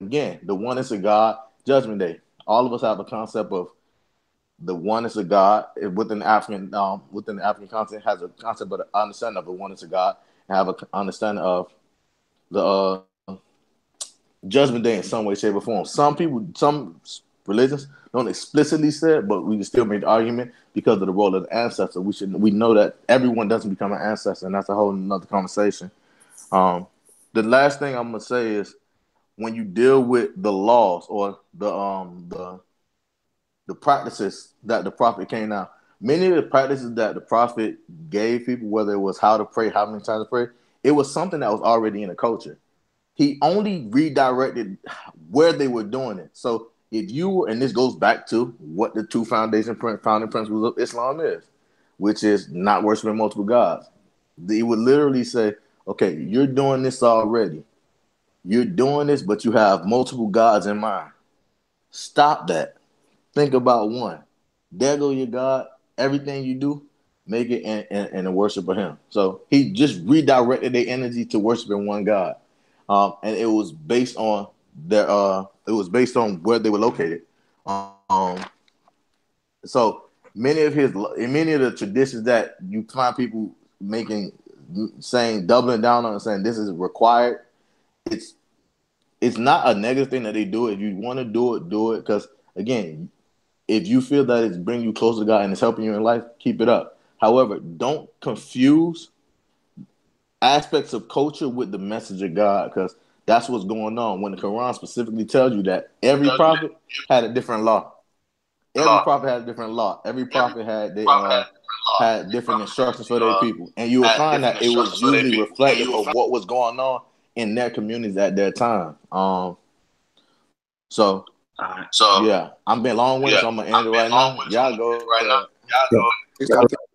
Again, the oneness of God, Judgment Day. All of us have a concept of the oneness of God within the African concept has a concept of the understanding of the oneness of God and have an understanding of the Judgment Day in some way, shape, or form. Some religions don't explicitly say it, but we can still make the argument because of the role of the ancestor. We know that everyone doesn't become an ancestor, and that's a whole nother conversation. The last thing I'm gonna say is when you deal with the laws or the practices that the prophet came out, many of the practices that the prophet gave people, whether it was how to pray, how many times to pray, it was something that was already in the culture. He only redirected where they were doing it. So if you were, and this goes back to what the two founding principles of Islam is, which is not worshiping multiple gods. They would literally say, okay, you're doing this already. You're doing this, but you have multiple gods in mind. Stop that. Think about one. There go your God. Everything you do, make it in the worship of him. So he just redirected their energy to worshiping one God. And it was based on where they were located. So many of the traditions that you find people doubling down on and saying this is required, it's not a negative thing that they do it. If you want to do it, do it. Because again, If you feel that it's bringing you closer to God and it's helping you in life, keep it up. However, don't confuse aspects of culture with the message of God, because that's what's going on. When the Quran specifically tells you that every prophet had a different law. Every prophet had a different law. Every prophet had different instructions for their people. And you will find that it was usually reflective of what was going on in their communities at their time. So yeah, I'm being long-winded, so I'm gonna end it right now. Y'all go.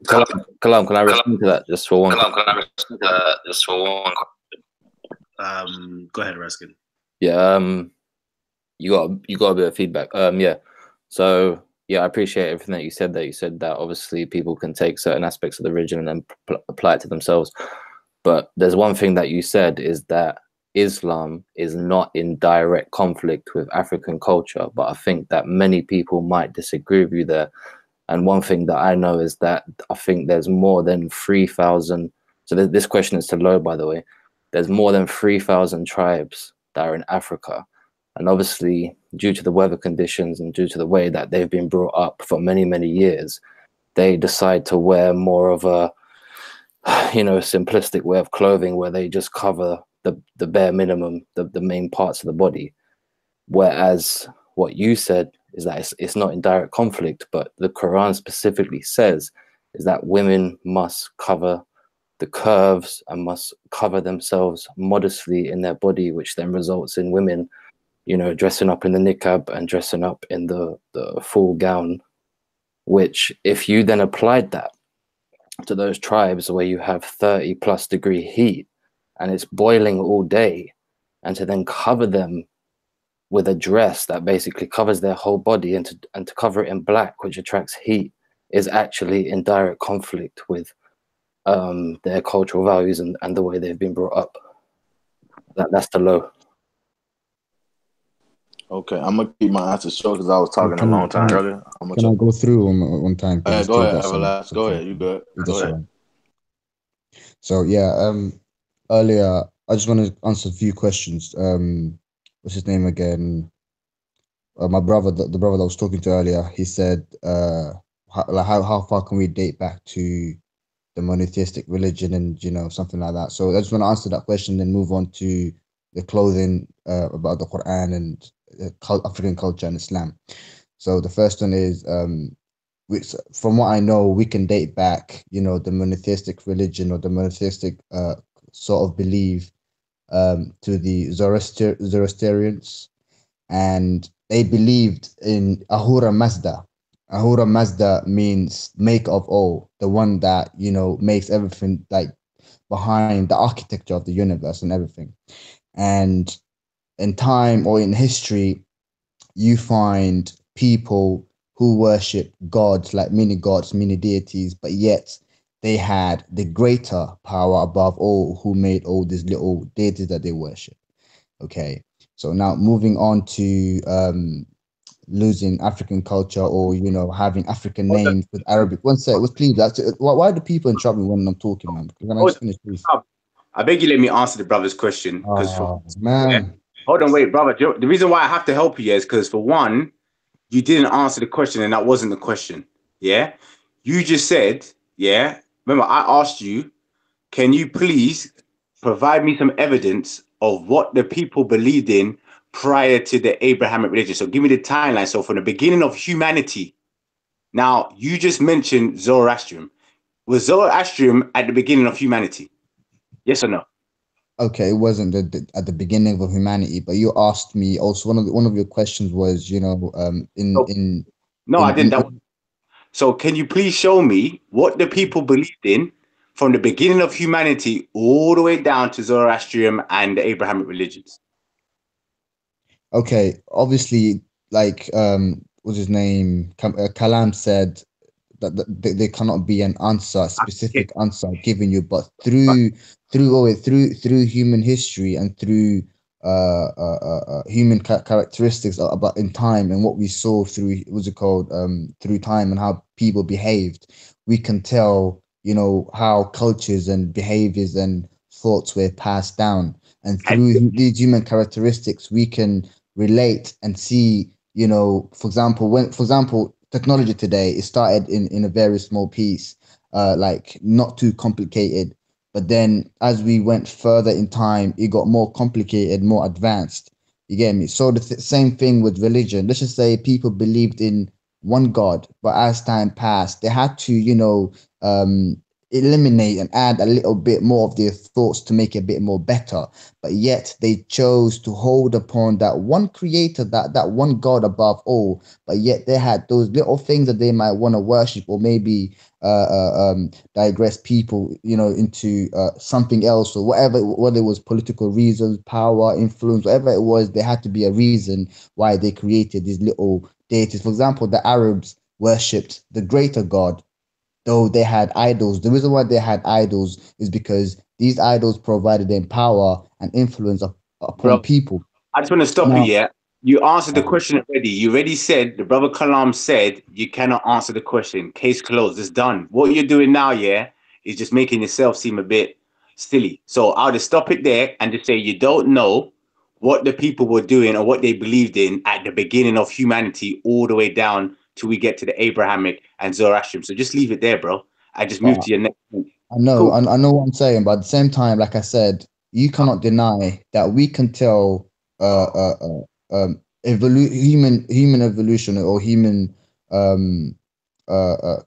Kalam, can I respond to that just for one? Go ahead, Raskin. Yeah, you got a bit of feedback. Yeah. So yeah, I appreciate everything that you said. That you said that obviously people can take certain aspects of the religion and then apply it to themselves. But there's one thing that you said is that Islam is not in direct conflict with African culture. But I think that many people might disagree with you there. And one thing that I know is that I think there's more than 3,000. So this question is to Lo, by the way. There's more than 3,000 tribes that are in Africa. And obviously, due to the weather conditions and due to the way that they've been brought up for many, many years, they decide to wear more of a, simplistic way of clothing where they just cover the bare minimum, the main parts of the body. Whereas what you said is that it's not in direct conflict, but the Quran specifically says is that women must cover the curves and must cover themselves modestly in their body, which then results in women, dressing up in the niqab and dressing up in the full gown, which if you then applied that to those tribes where you have 30+ degree heat and it's boiling all day, and to then cover them with a dress that basically covers their whole body and to cover it in black, which attracts heat, is actually in direct conflict with their cultural values and the way they've been brought up. That's the Low. Okay, I'm gonna keep my answer short because I was talking a long time earlier. Can I go through one time? Go ahead, Everlast. Go ahead. You good? Go ahead. So yeah, earlier I just want to answer a few questions. What's his name again? My brother, the brother that I was talking to earlier, he said, how far can we date back to the monotheistic religion and something like that. So I just want to answer that question, then move on to the clothing about the Quran and African culture and Islam. So the first one is, from what I know, we can date back, the monotheistic religion or the monotheistic sort of belief to the Zoroastrians, and they believed in Ahura Mazda. Ahura Mazda means make of all, the one that makes everything, like behind the architecture of the universe and everything. And in time or in history, you find people who worship gods, like many gods, many deities, but yet they had the greater power above all, who made all these little deities that they worship. Okay, so now moving on to losing African culture, or having African names with Arabic. One sec, please. Why do people interrupt me when I'm talking, man? Can I just finish, please? I beg you, let me answer the brother's question. Man. Hold on, wait, brother. The reason why I have to help you is because, for one, you didn't answer the question, and that wasn't the question. Yeah, you just said, yeah. Remember, I asked you, can you please provide me some evidence of what the people believed in prior to the Abrahamic religion? So give me the timeline. So from the beginning of humanity. Now, you just mentioned Zoroastrian. Was Zoroastrian at the beginning of humanity? Yes or no? Okay, it wasn't at the beginning of humanity, but you asked me also, one of your questions was, No, I didn't. So can you please show me what the people believed in from the beginning of humanity all the way down to Zoroastrian and the Abrahamic religions? Okay, obviously, like what's his name? Kalam said that there cannot be an answer, specific answer given you, but through human history and through human characteristics about in time, and what we saw through through time, and how people behaved, we can tell how cultures and behaviors and thoughts were passed down, and through these human characteristics we can relate and see, for example, technology today, it started in a very small piece, like not too complicated. But then as we went further in time, it got more complicated, more advanced. You get me? So the same thing with religion. Let's just say people believed in one God, but as time passed, they had to, eliminate and add a little bit more of their thoughts to make it a bit more better. But yet they chose to hold upon that one creator, that one God above all. But yet they had those little things that they might want to worship, or maybe digress people, into something else, or whatever, whether it was political reasons, power, influence, whatever it was. There had to be a reason why they created these little deities. For example, the Arabs worshipped the greater God, though they had idols. The reason why they had idols is because these idols provided them power and influence upon Bro, people. I just want to stop you. Now, Yeah, you answered the question already. You already said, the brother Kalam said you cannot answer the question. Case closed. It's done. What you're doing now, yeah, is just making yourself seem a bit silly. So I'll just stop it there and just say you don't know what the people were doing or what they believed in at the beginning of humanity, all the way down till we get to the Abrahamic and Zoroastrian. So just leave it there, bro. I just move uh, to your next point. I know, Cool. I know what I'm saying, but at the same time, like I said, you cannot deny that we can tell human evolution, or human um uh, uh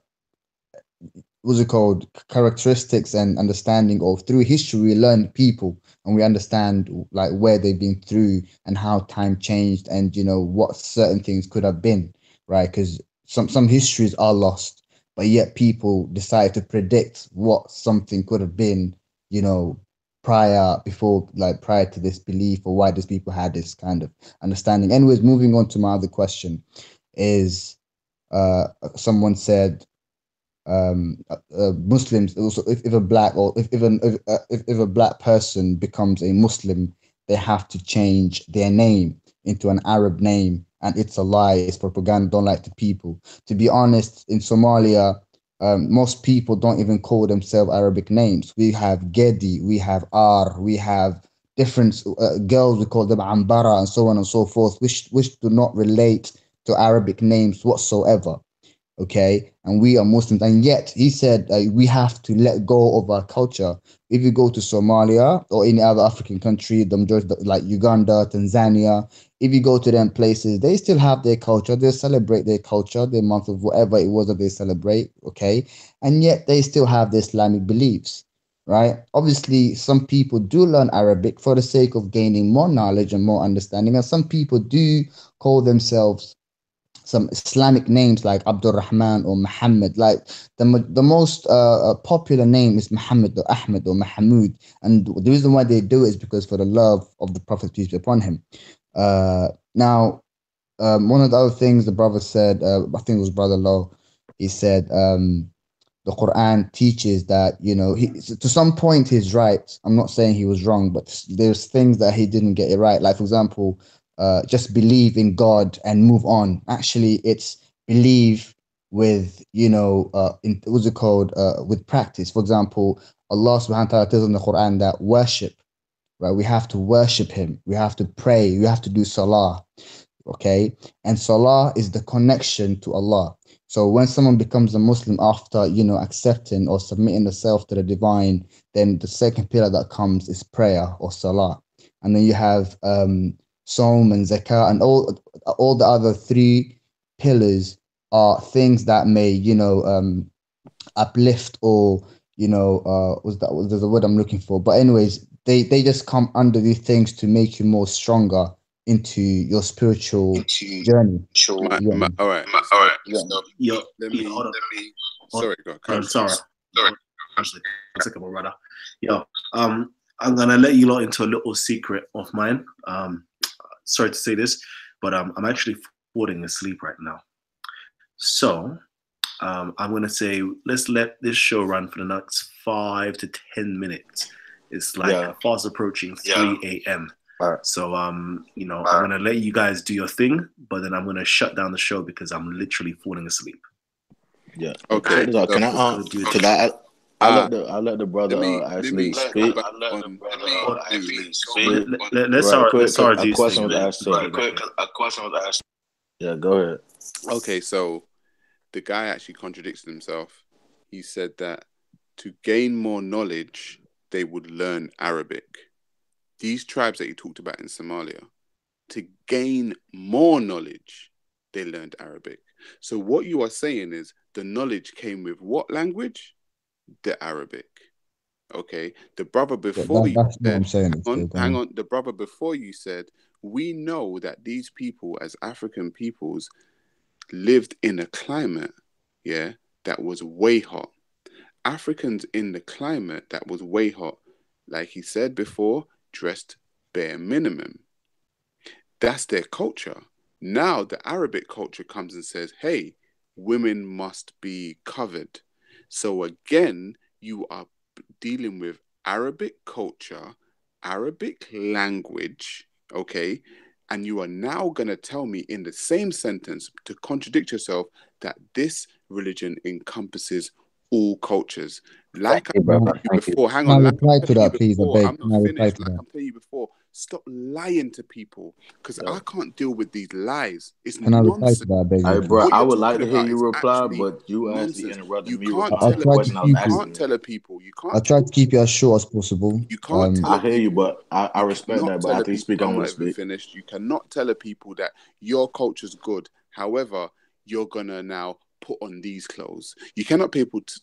what's it called, characteristics and understanding, or through history we learn people, and we understand like where they've been through and how time changed, and what certain things could have been, right? Because some histories are lost, but yet people decide to predict what something could have been, you know prior to this belief, or why these people had this kind of understanding. Anyways, moving on to my other question is, someone said, Muslims also, if a black, or if a black person becomes a Muslim, they have to change their name into an Arab name, and it's a lie. It's propaganda. Don't like the people. To be honest, in Somalia, most people don't even call themselves Arabic names. We have Gedi, we have Ar, we have different girls. We call them Ambara, and so on and so forth, which do not relate to Arabic names whatsoever. Okay, and we are Muslims, and yet he said we have to let go of our culture. If you go to Somalia or any other African country, the majority, like Uganda, Tanzania, if you go to them places, they still have their culture. They celebrate their culture, their month of whatever it was that they celebrate. Okay, and yet they still have the Islamic beliefs, right? Obviously, some people do learn Arabic for the sake of gaining more knowledge and more understanding, and some people do call themselves some Islamic names like Abdul Rahman or Muhammad. Like the most popular name is Muhammad or Ahmed or Mahmoud, and the reason why they do it is because for the love of the Prophet, peace be upon him. Now, one of the other things the brother said, I think it was Brother Low, he said, the Quran teaches that, to some point he's right. I'm not saying he was wrong, but there's things that he didn't get it right. Like, for example, just believe in God and move on. Actually, it's believe with, what's it called, with practice. For example, Allah subhanahu wa ta'ala tells in the Quran that worship, right? We have to worship him. We have to pray. We have to do salah. Okay, and salah is the connection to Allah. So when someone becomes a Muslim after accepting or submitting themselves to the divine, then the second pillar that comes is prayer or salah, and then you have Saum and Zakah, and all the other three pillars are things that may uplift, or there's a word I'm looking for, but anyways, they just come under these things to make you more stronger into your spiritual journey. All right. Yo, Let hold on. Sorry, go on. Sorry. One second, my brother. Yo, I'm gonna let you lot into a little secret of mine. Sorry to say this, but I'm actually falling asleep right now. So, I'm gonna say let's let this show run for the next 5 to 10 minutes. It's like fast approaching 3 a.m. So I'm gonna let you guys do your thing, but then I'm gonna shut down the show because I'm literally falling asleep. Yeah. Okay. Can I? I'll let the brother actually speak. Let's start. A question was asked. Yeah, go ahead. Okay, so the guy actually contradicts himself. He said that to gain more knowledge, they would learn Arabic. These tribes that he talked about in Somalia, to gain more knowledge, they learned Arabic. So what you are saying is the knowledge came with what language? The Arabic. Okay. The brother before you That's what said, I'm saying. hang on. The brother before you said, we know that these people as African peoples lived in a climate, yeah, that was way hot. Africans in the climate that was way hot, like he said before, dressed bare minimum. That's their culture. Now the Arabic culture comes and says, hey, women must be covered. So again, you are dealing with Arabic culture, Arabic language, okay? And you are now going to tell me in the same sentence to contradict yourself that this religion encompasses all cultures. Like I told you before, hang on, like reply I to told you that, please. I before, beg. I'm Can not I reply finished. to Like that? I'm telling you before, stop lying to people because I can't deal with these lies. It's Can I reply to nonsense. that? I beg Hey, you, bro, please. What I you're would like talking to hear about you is reply, actually but you actually nonsense. interrupted You me can't I'll tell replying to a the try to question I was keep you it. asking can't you. tell a people. You I'll can't try tell to keep it as short as possible. you can't tell I a hear you, people. but I You respect cannot that. But tell a after you speak, people. I I'm want not to even speak. finished. You cannot tell a people that your culture's good. However, you're gonna now put on these clothes. You cannot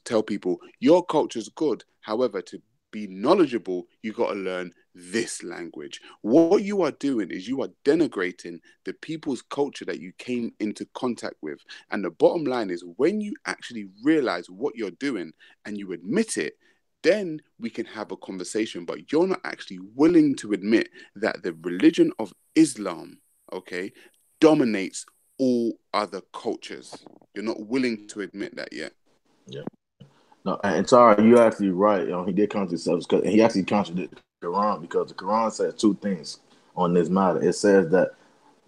tell people your culture's good. However, to be knowledgeable, you got to learn this language. What you are doing is you are denigrating the people's culture that you came into contact with. And the bottom line is when you actually realize what you're doing and you admit it, then we can have a conversation. But you're not actually willing to admit that the religion of Islam, okay, dominates all other cultures. You're not willing to admit that yet. Yeah. No, and sorry, you actually right. He did contradict himself because he actually contradicted the Quran because the Quran says two things on this matter. It says that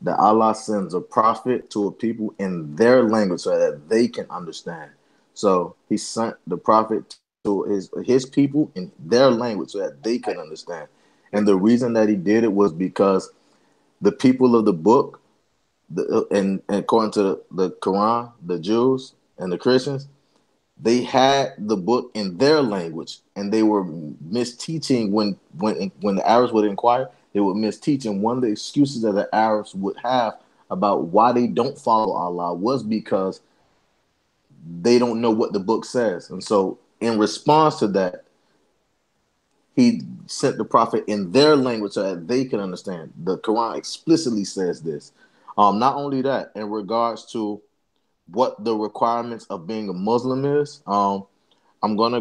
Allah sends a prophet to a people in their language so that they can understand. So he sent the prophet to his people in their language so that they can understand. And the reason that he did it was because the people of the book, and according to the Quran, the Jews and the Christians, they had the book in their language, and they were misteaching when the Arabs would inquire. They would misteach, and one of the excuses that the Arabs would have about why they don't follow Allah was because they don't know what the book says. And so, in response to that, he sent the prophet in their language so that they can understand. The Quran explicitly says this. Not only that, in regards to what the requirements of being a Muslim is, I'm gonna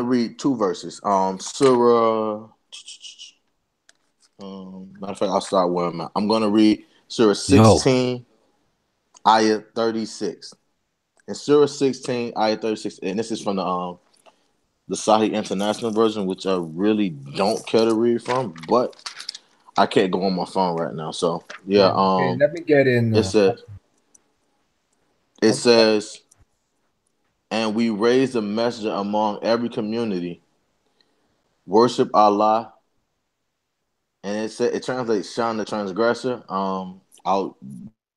read two verses. Surah. Matter of fact, I'll start where I'm at. I'm gonna read Surah 16, Ayah 36. In Surah 16, Ayah 36, and this is from the Sahih International Version, which I really don't care to read from, but I can't go on my phone right now. So yeah, Okay, let me get in. It says, and we raised a messenger among every community. Worship Allah, and it translates "shun the transgressor." I'll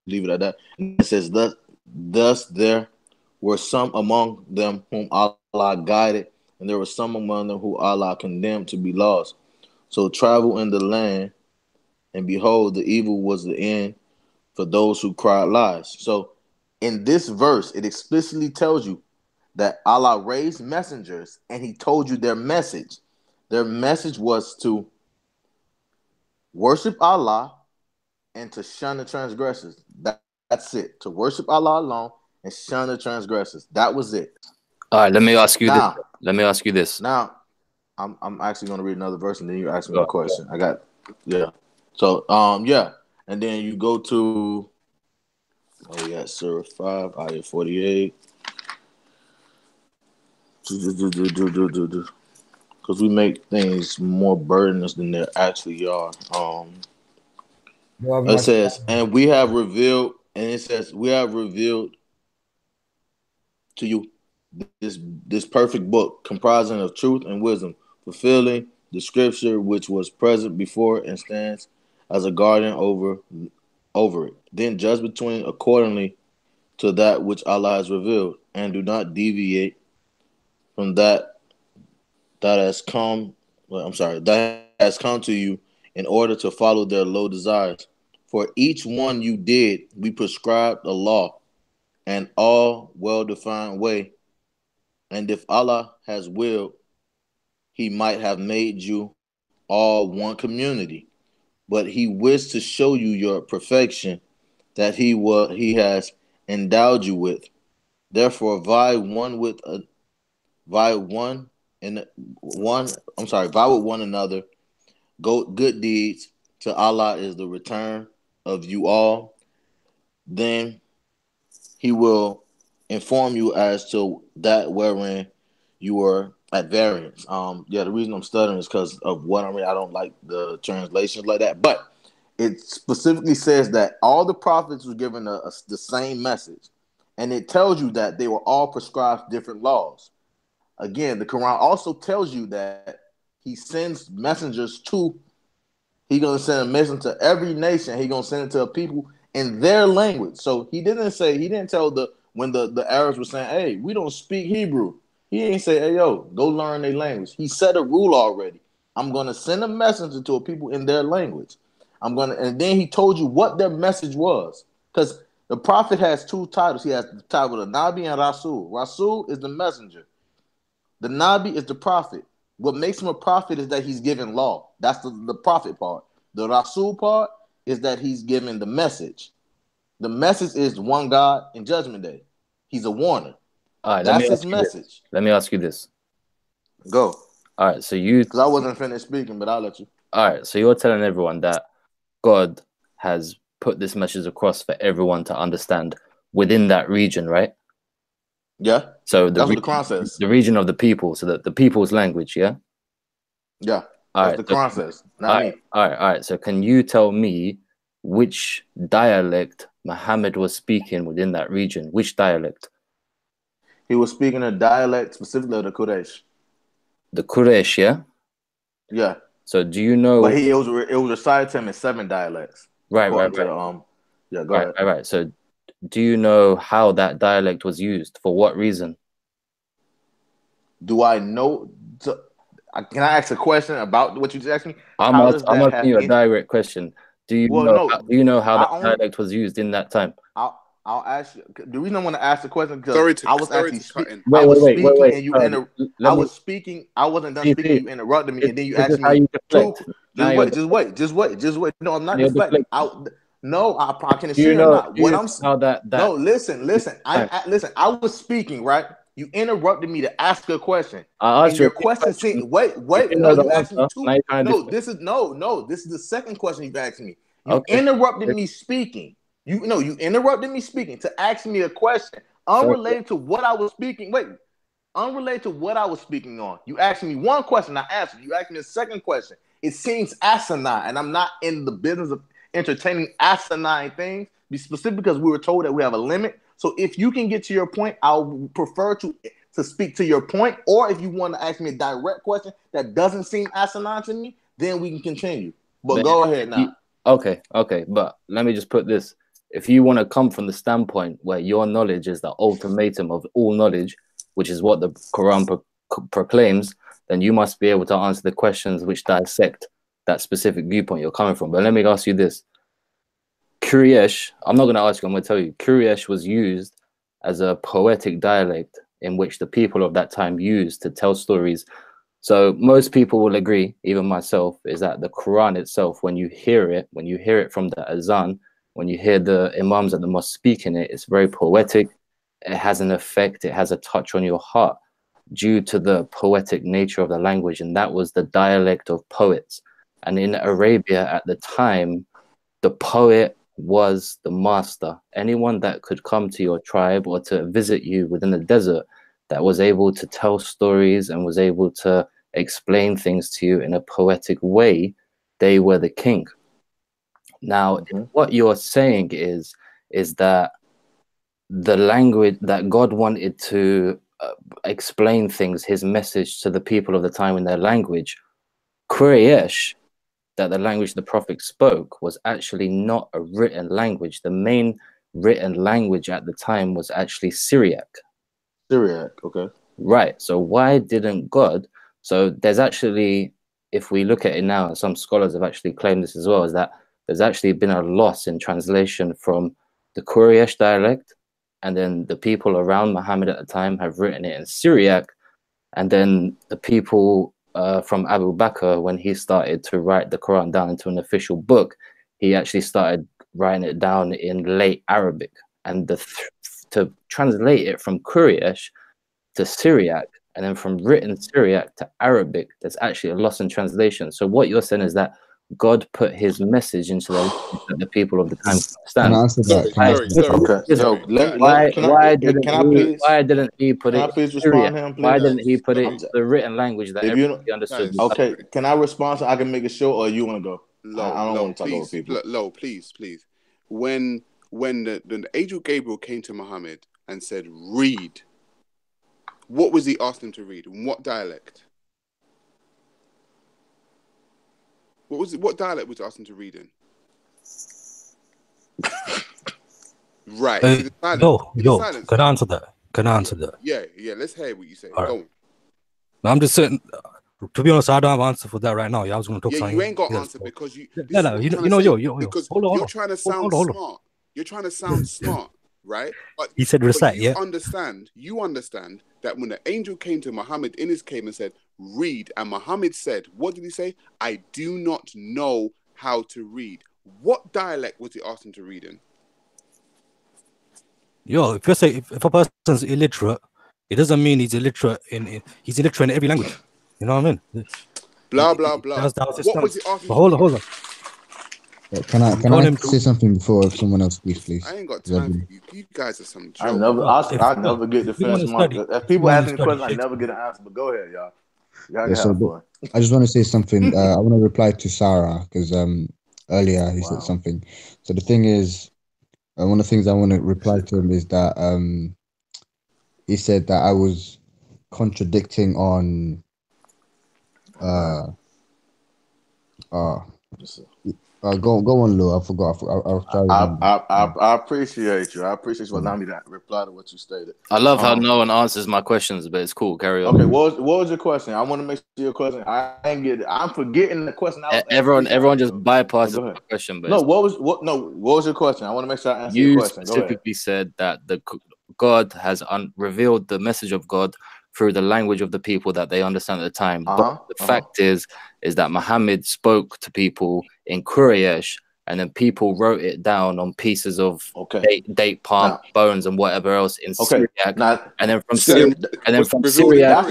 leave it at that. And it says, "Thus there were some among them whom Allah guided, and there were some among them who Allah condemned to be lost. So travel in the land, and behold, the evil was the end for those who cried lies." So in this verse, it explicitly tells you that Allah raised messengers, and He told you their message. Their message was to worship Allah and to shun the transgressors. That's it. To worship Allah alone and shun the transgressors. That was it. All right, let me ask you Now, this. Let me ask you this. Now, I'm actually going to read another verse, and then you ask me a question. So and then you go to Surah 5, Ayah 48. Because we make things more burdensome than they actually are. It says, and we have revealed, and it says, we have revealed to you this perfect book comprising of truth and wisdom, fulfilling the scripture which was present before and stands as a guardian over over it. Then judge between accordingly to that which Allah has revealed, and do not deviate from that has come. Well, I'm sorry, that has come to you in order to follow their low desires. For each one you did, we prescribed a law, and all well-defined way. And if Allah has willed, He might have made you all one community, but He wished to show you your perfection that He has endowed you with. Therefore, vie with one another. Go good deeds. To Allah is the return of you all. Then He will inform you as to that wherein you were at variance. The reason I'm stuttering is because of what I'm reading. I don't like the translations like that, but it specifically says that all the prophets were given the same message, and it tells you that they were all prescribed different laws. Again, the Quran also tells you that He sends messengers to. He's gonna send a message to every nation. He's gonna send it to a people in their language. So he didn't tell when the Arabs were saying, "Hey, we don't speak Hebrew." He didn't say, "Hey, yo, go learn their language." He set a rule already. I'm gonna send a messenger to a people in their language. And then he told you what their message was, because the prophet has two titles. He has the title of Nabi and Rasul. Rasul is the messenger. The Nabi is the prophet. What makes him a prophet is that he's given law. That's the prophet part. The Rasul part is that he's given the message. The message is one God in Judgment Day. He's a warner. All right, That's his message. Let me ask you this. Go. All right, so because I wasn't finished speaking, but I'll let you. All right, so you're telling everyone that God has put this message across for everyone to understand within that region, right? Yeah. So that's what the Quran says. The region of the people, so that the people's language, yeah? Yeah. That's the Quran says, not me. All right. So can you tell me which dialect Muhammad was speaking within that region? Which dialect? He was speaking a dialect specifically of the Quraysh. The Quraysh, yeah? Yeah. So do you know? But it was recited to him in 7 dialects. Right. Go ahead. Right. So do you know how that dialect was used? For what reason? Do I know? Can I ask a question about what you just asked me? I'm asking you a direct question. Do you know how that dialect was used in that time? I'll ask you. The reason I want to ask the question because I was speaking. I was speaking. I wasn't done speaking. You interrupted me, and then you asked me. Just wait. No, I'm not deflecting. I can assure you I'm not. What I'm saying. No, listen. I was speaking, right? You interrupted me to ask a question. I asked your question. Wait. No, you asked me two. This is the second question you've asked me. You interrupted me speaking. You interrupted me speaking to ask me a question unrelated to what I was speaking. Unrelated to what I was speaking on. You asked me one question, I answered. You asked me a second question. It seems asinine, and I'm not in the business of entertaining asinine things. Be specific, because we were told that we have a limit. So if you can get to your point, I'll prefer to speak to your point. Or if you want to ask me a direct question that doesn't seem asinine to me, then we can continue. But go ahead now. Okay. But let me just put this. If you want to come from the standpoint where your knowledge is the ultimatum of all knowledge, which is what the Quran proclaims, then you must be able to answer the questions which dissect that specific viewpoint you're coming from. But let me ask you this. Quraysh, I'm not going to ask you, I'm going to tell you. Quraysh was used as a poetic dialect in which the people of that time used to tell stories. So most people will agree, even myself, is that the Quran itself, when you hear it from the azan, when you hear the imams at the mosque speaking it, it's very poetic. It has an effect. It has a touch on your heart due to the poetic nature of the language. And that was the dialect of poets. And in Arabia at the time, the poet was the master. Anyone that could come to your tribe or to visit you within the desert that was able to tell stories and was able to explain things to you in a poetic way, they were the king. Now, what you're saying is that the language that God wanted to explain things, his message to the people of the time in their language, Quraysh that the language the prophet spoke was actually not a written language. The main written language at the time was actually Syriac. Syriac, okay. Right. So why didn't God? So there's actually, if we look at it now, and some scholars have actually claimed this as well, is that there's actually been a loss in translation from the Quraysh dialect, and then the people around Muhammad at the time have written it in Syriac, and then the people from Abu Bakr, when he started to write the Quran down into an official book, he actually started writing it down in late Arabic, and to translate it from Quraysh to Syriac, and then from written Syriac to Arabic, there's actually a loss in translation. So what you're saying is that God put his message into the language that the people of the time Can I understand. answer that? Why didn't he put Can it I please in Syriac? respond to him, please? Why didn't he put it into the written language that If you everybody understood? okay, can I respond so I can make it short, or you want to go? I don't Low, want to talk over please, people. Low, please. When the angel Gabriel came to Muhammad and said, "Read," what was he asking him to read? In what dialect? What dialect was he asking him to read in? Right. Is it silence? Can I answer that? Can I answer that? Yeah. Let's hear what you say. All Go right. on. Now, I'm just saying, to be honest, I don't have an answer for that right now. Yeah, I was going to talk something. You ain't got else, answer bro. because you. No, Because hold on. you're trying to sound smart. You're trying to sound smart, right? But He said recite, you yeah? You understand that when the angel came to Muhammad in his cave and said, "Read," and Muhammad said, what did he say? "I do not know how to read." What dialect was he asking to read in? Yo, if you say if a person's illiterate, it doesn't mean he's illiterate he's illiterate in every language. You know what I mean? Blah blah blah. What was he asking? But hold on. Can I say something before someone else speaks, please? I ain't got time for you. You guys are some I jokes. never get to finish my. If people ask me questions, I never get an answer. But go ahead, y'all. Y'all can have fun. I just want to say something. I want to reply to Sarah because earlier he said something. So the thing is, one of the things I want to reply to him is that he said that I was contradicting on go on, Lou. I forgot. I'll try. I appreciate you. I appreciate you allowing me to reply to what you stated. I love how no one answers my questions, but it's cool. Carry on. Okay, what was your question? I want to make sure your question. I ain't get it. I'm forgetting the question. Everyone just bypasses the question. But what was your question? I want to make sure I answer your question. You specifically said that God has revealed the message of God through the language of the people that they understand at the time. But the fact is that Muhammad spoke to people in Quraysh, and then people wrote it down on pieces of date palm bones and whatever else in Syriac. And then from Syriac,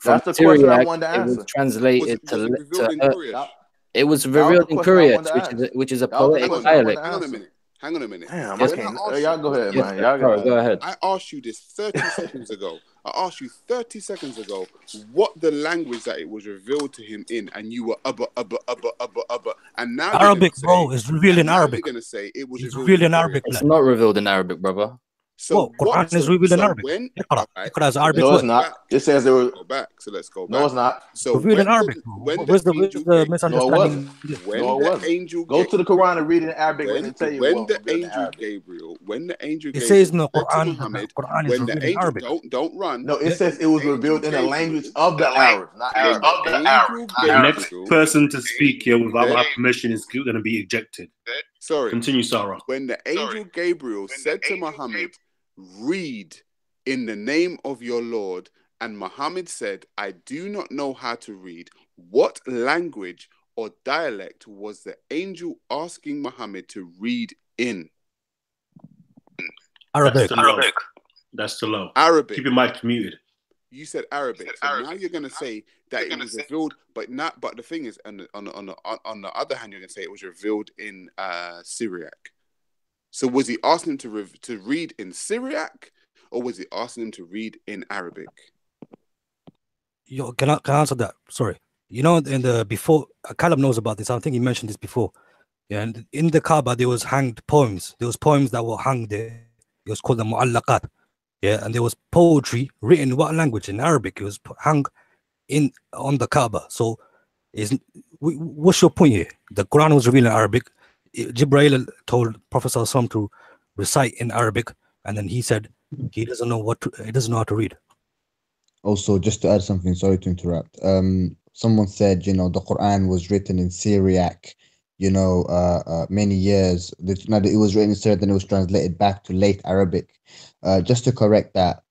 that's the question I wanted to answer. It was translated to it was revealed in Quraysh, which is a poetic dialect. Hang on a minute. Damn, y'all go ahead, man. Y'all go ahead. I asked you this 30 seconds ago. What the language that it was revealed to him in, and you were and now Arabic, bro. It's revealed in Arabic. You're gonna say it was revealed in Arabic. It's not revealed in Arabic, brother. So Quran is revealed in Arabic. Iqra is Arabic. No, it's not. It says there was. Go back. So let's go back. No, it's not. So revealed in Arabic. Where's the misunderstanding? No, it wasn't. No, it wasn't. Go to the Quran and read it in Arabic and tell you when the angel Gabriel, it says in the Quran, Quran is revealed in Arabic. Don't run. No, it says it was revealed in the language of the Arabs, not Arabic. The next person to speak here without my permission is going to be ejected. Sorry. Continue, Sarah. When the angel Gabriel said to Muhammad, "Read in the name of your Lord," and Muhammad said, "I do not know how to read," what language or dialect was the angel asking Muhammad to read in? Arabic. That's too low. Arabic. Keep your mic muted. You said Arabic. So now you're gonna say that it was revealed, but the thing is, on the other hand, you're gonna say it was revealed in Syriac. So was he asking him to read in Syriac, or was he asking him to read in Arabic? Yo, can I answer that? Sorry. You know, in the before, Kalam knows about this. I think he mentioned this before. Yeah, and in the Kaaba there was hanged poems. There was poems that were hung there. It was called the mu'allaqat. Yeah, and there was poetry written in what language? In Arabic. It was hung on the Kaaba. So what's your point here? The Quran was revealed in Arabic. Jibreel told Prophet ﷺ to recite in Arabic, and then he said he doesn't know how to read. Also, just to add something, sorry to interrupt. Someone said, the Quran was written in Syriac, many years. Now, it was written in Syriac, then it was translated back to late Arabic. Just to correct that.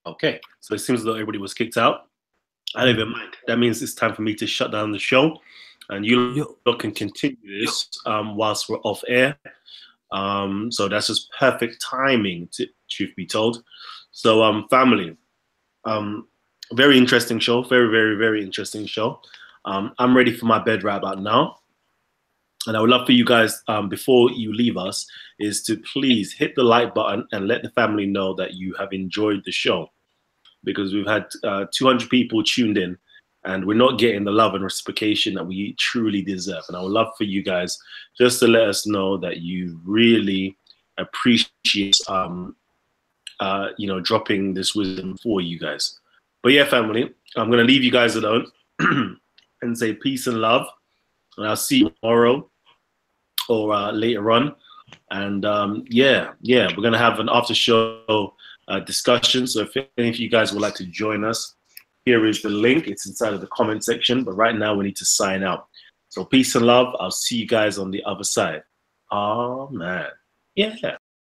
Okay, so it seems as though everybody was kicked out. I don't even mind. That means it's time for me to shut down the show, and you can continue this whilst we're off air. So that's just perfect timing, truth be told. So, family, very interesting show. Very, very, very interesting show. I'm ready for my bed right about now. And I would love for you guys, before you leave us, is to please hit the like button and let the family know that you have enjoyed the show. Because we've had 200 people tuned in, and we're not getting the love and reciprocation that we truly deserve. And I would love for you guys just to let us know that you really appreciate, dropping this wisdom for you guys. But yeah, family, I'm going to leave you guys alone and say peace and love. And I'll see you tomorrow or later on. And we're going to have an after show discussion. So if any of you guys would like to join us, here is the link. It's inside of the comment section. But right now we need to sign out. So peace and love. I'll see you guys on the other side. Oh man. Yeah.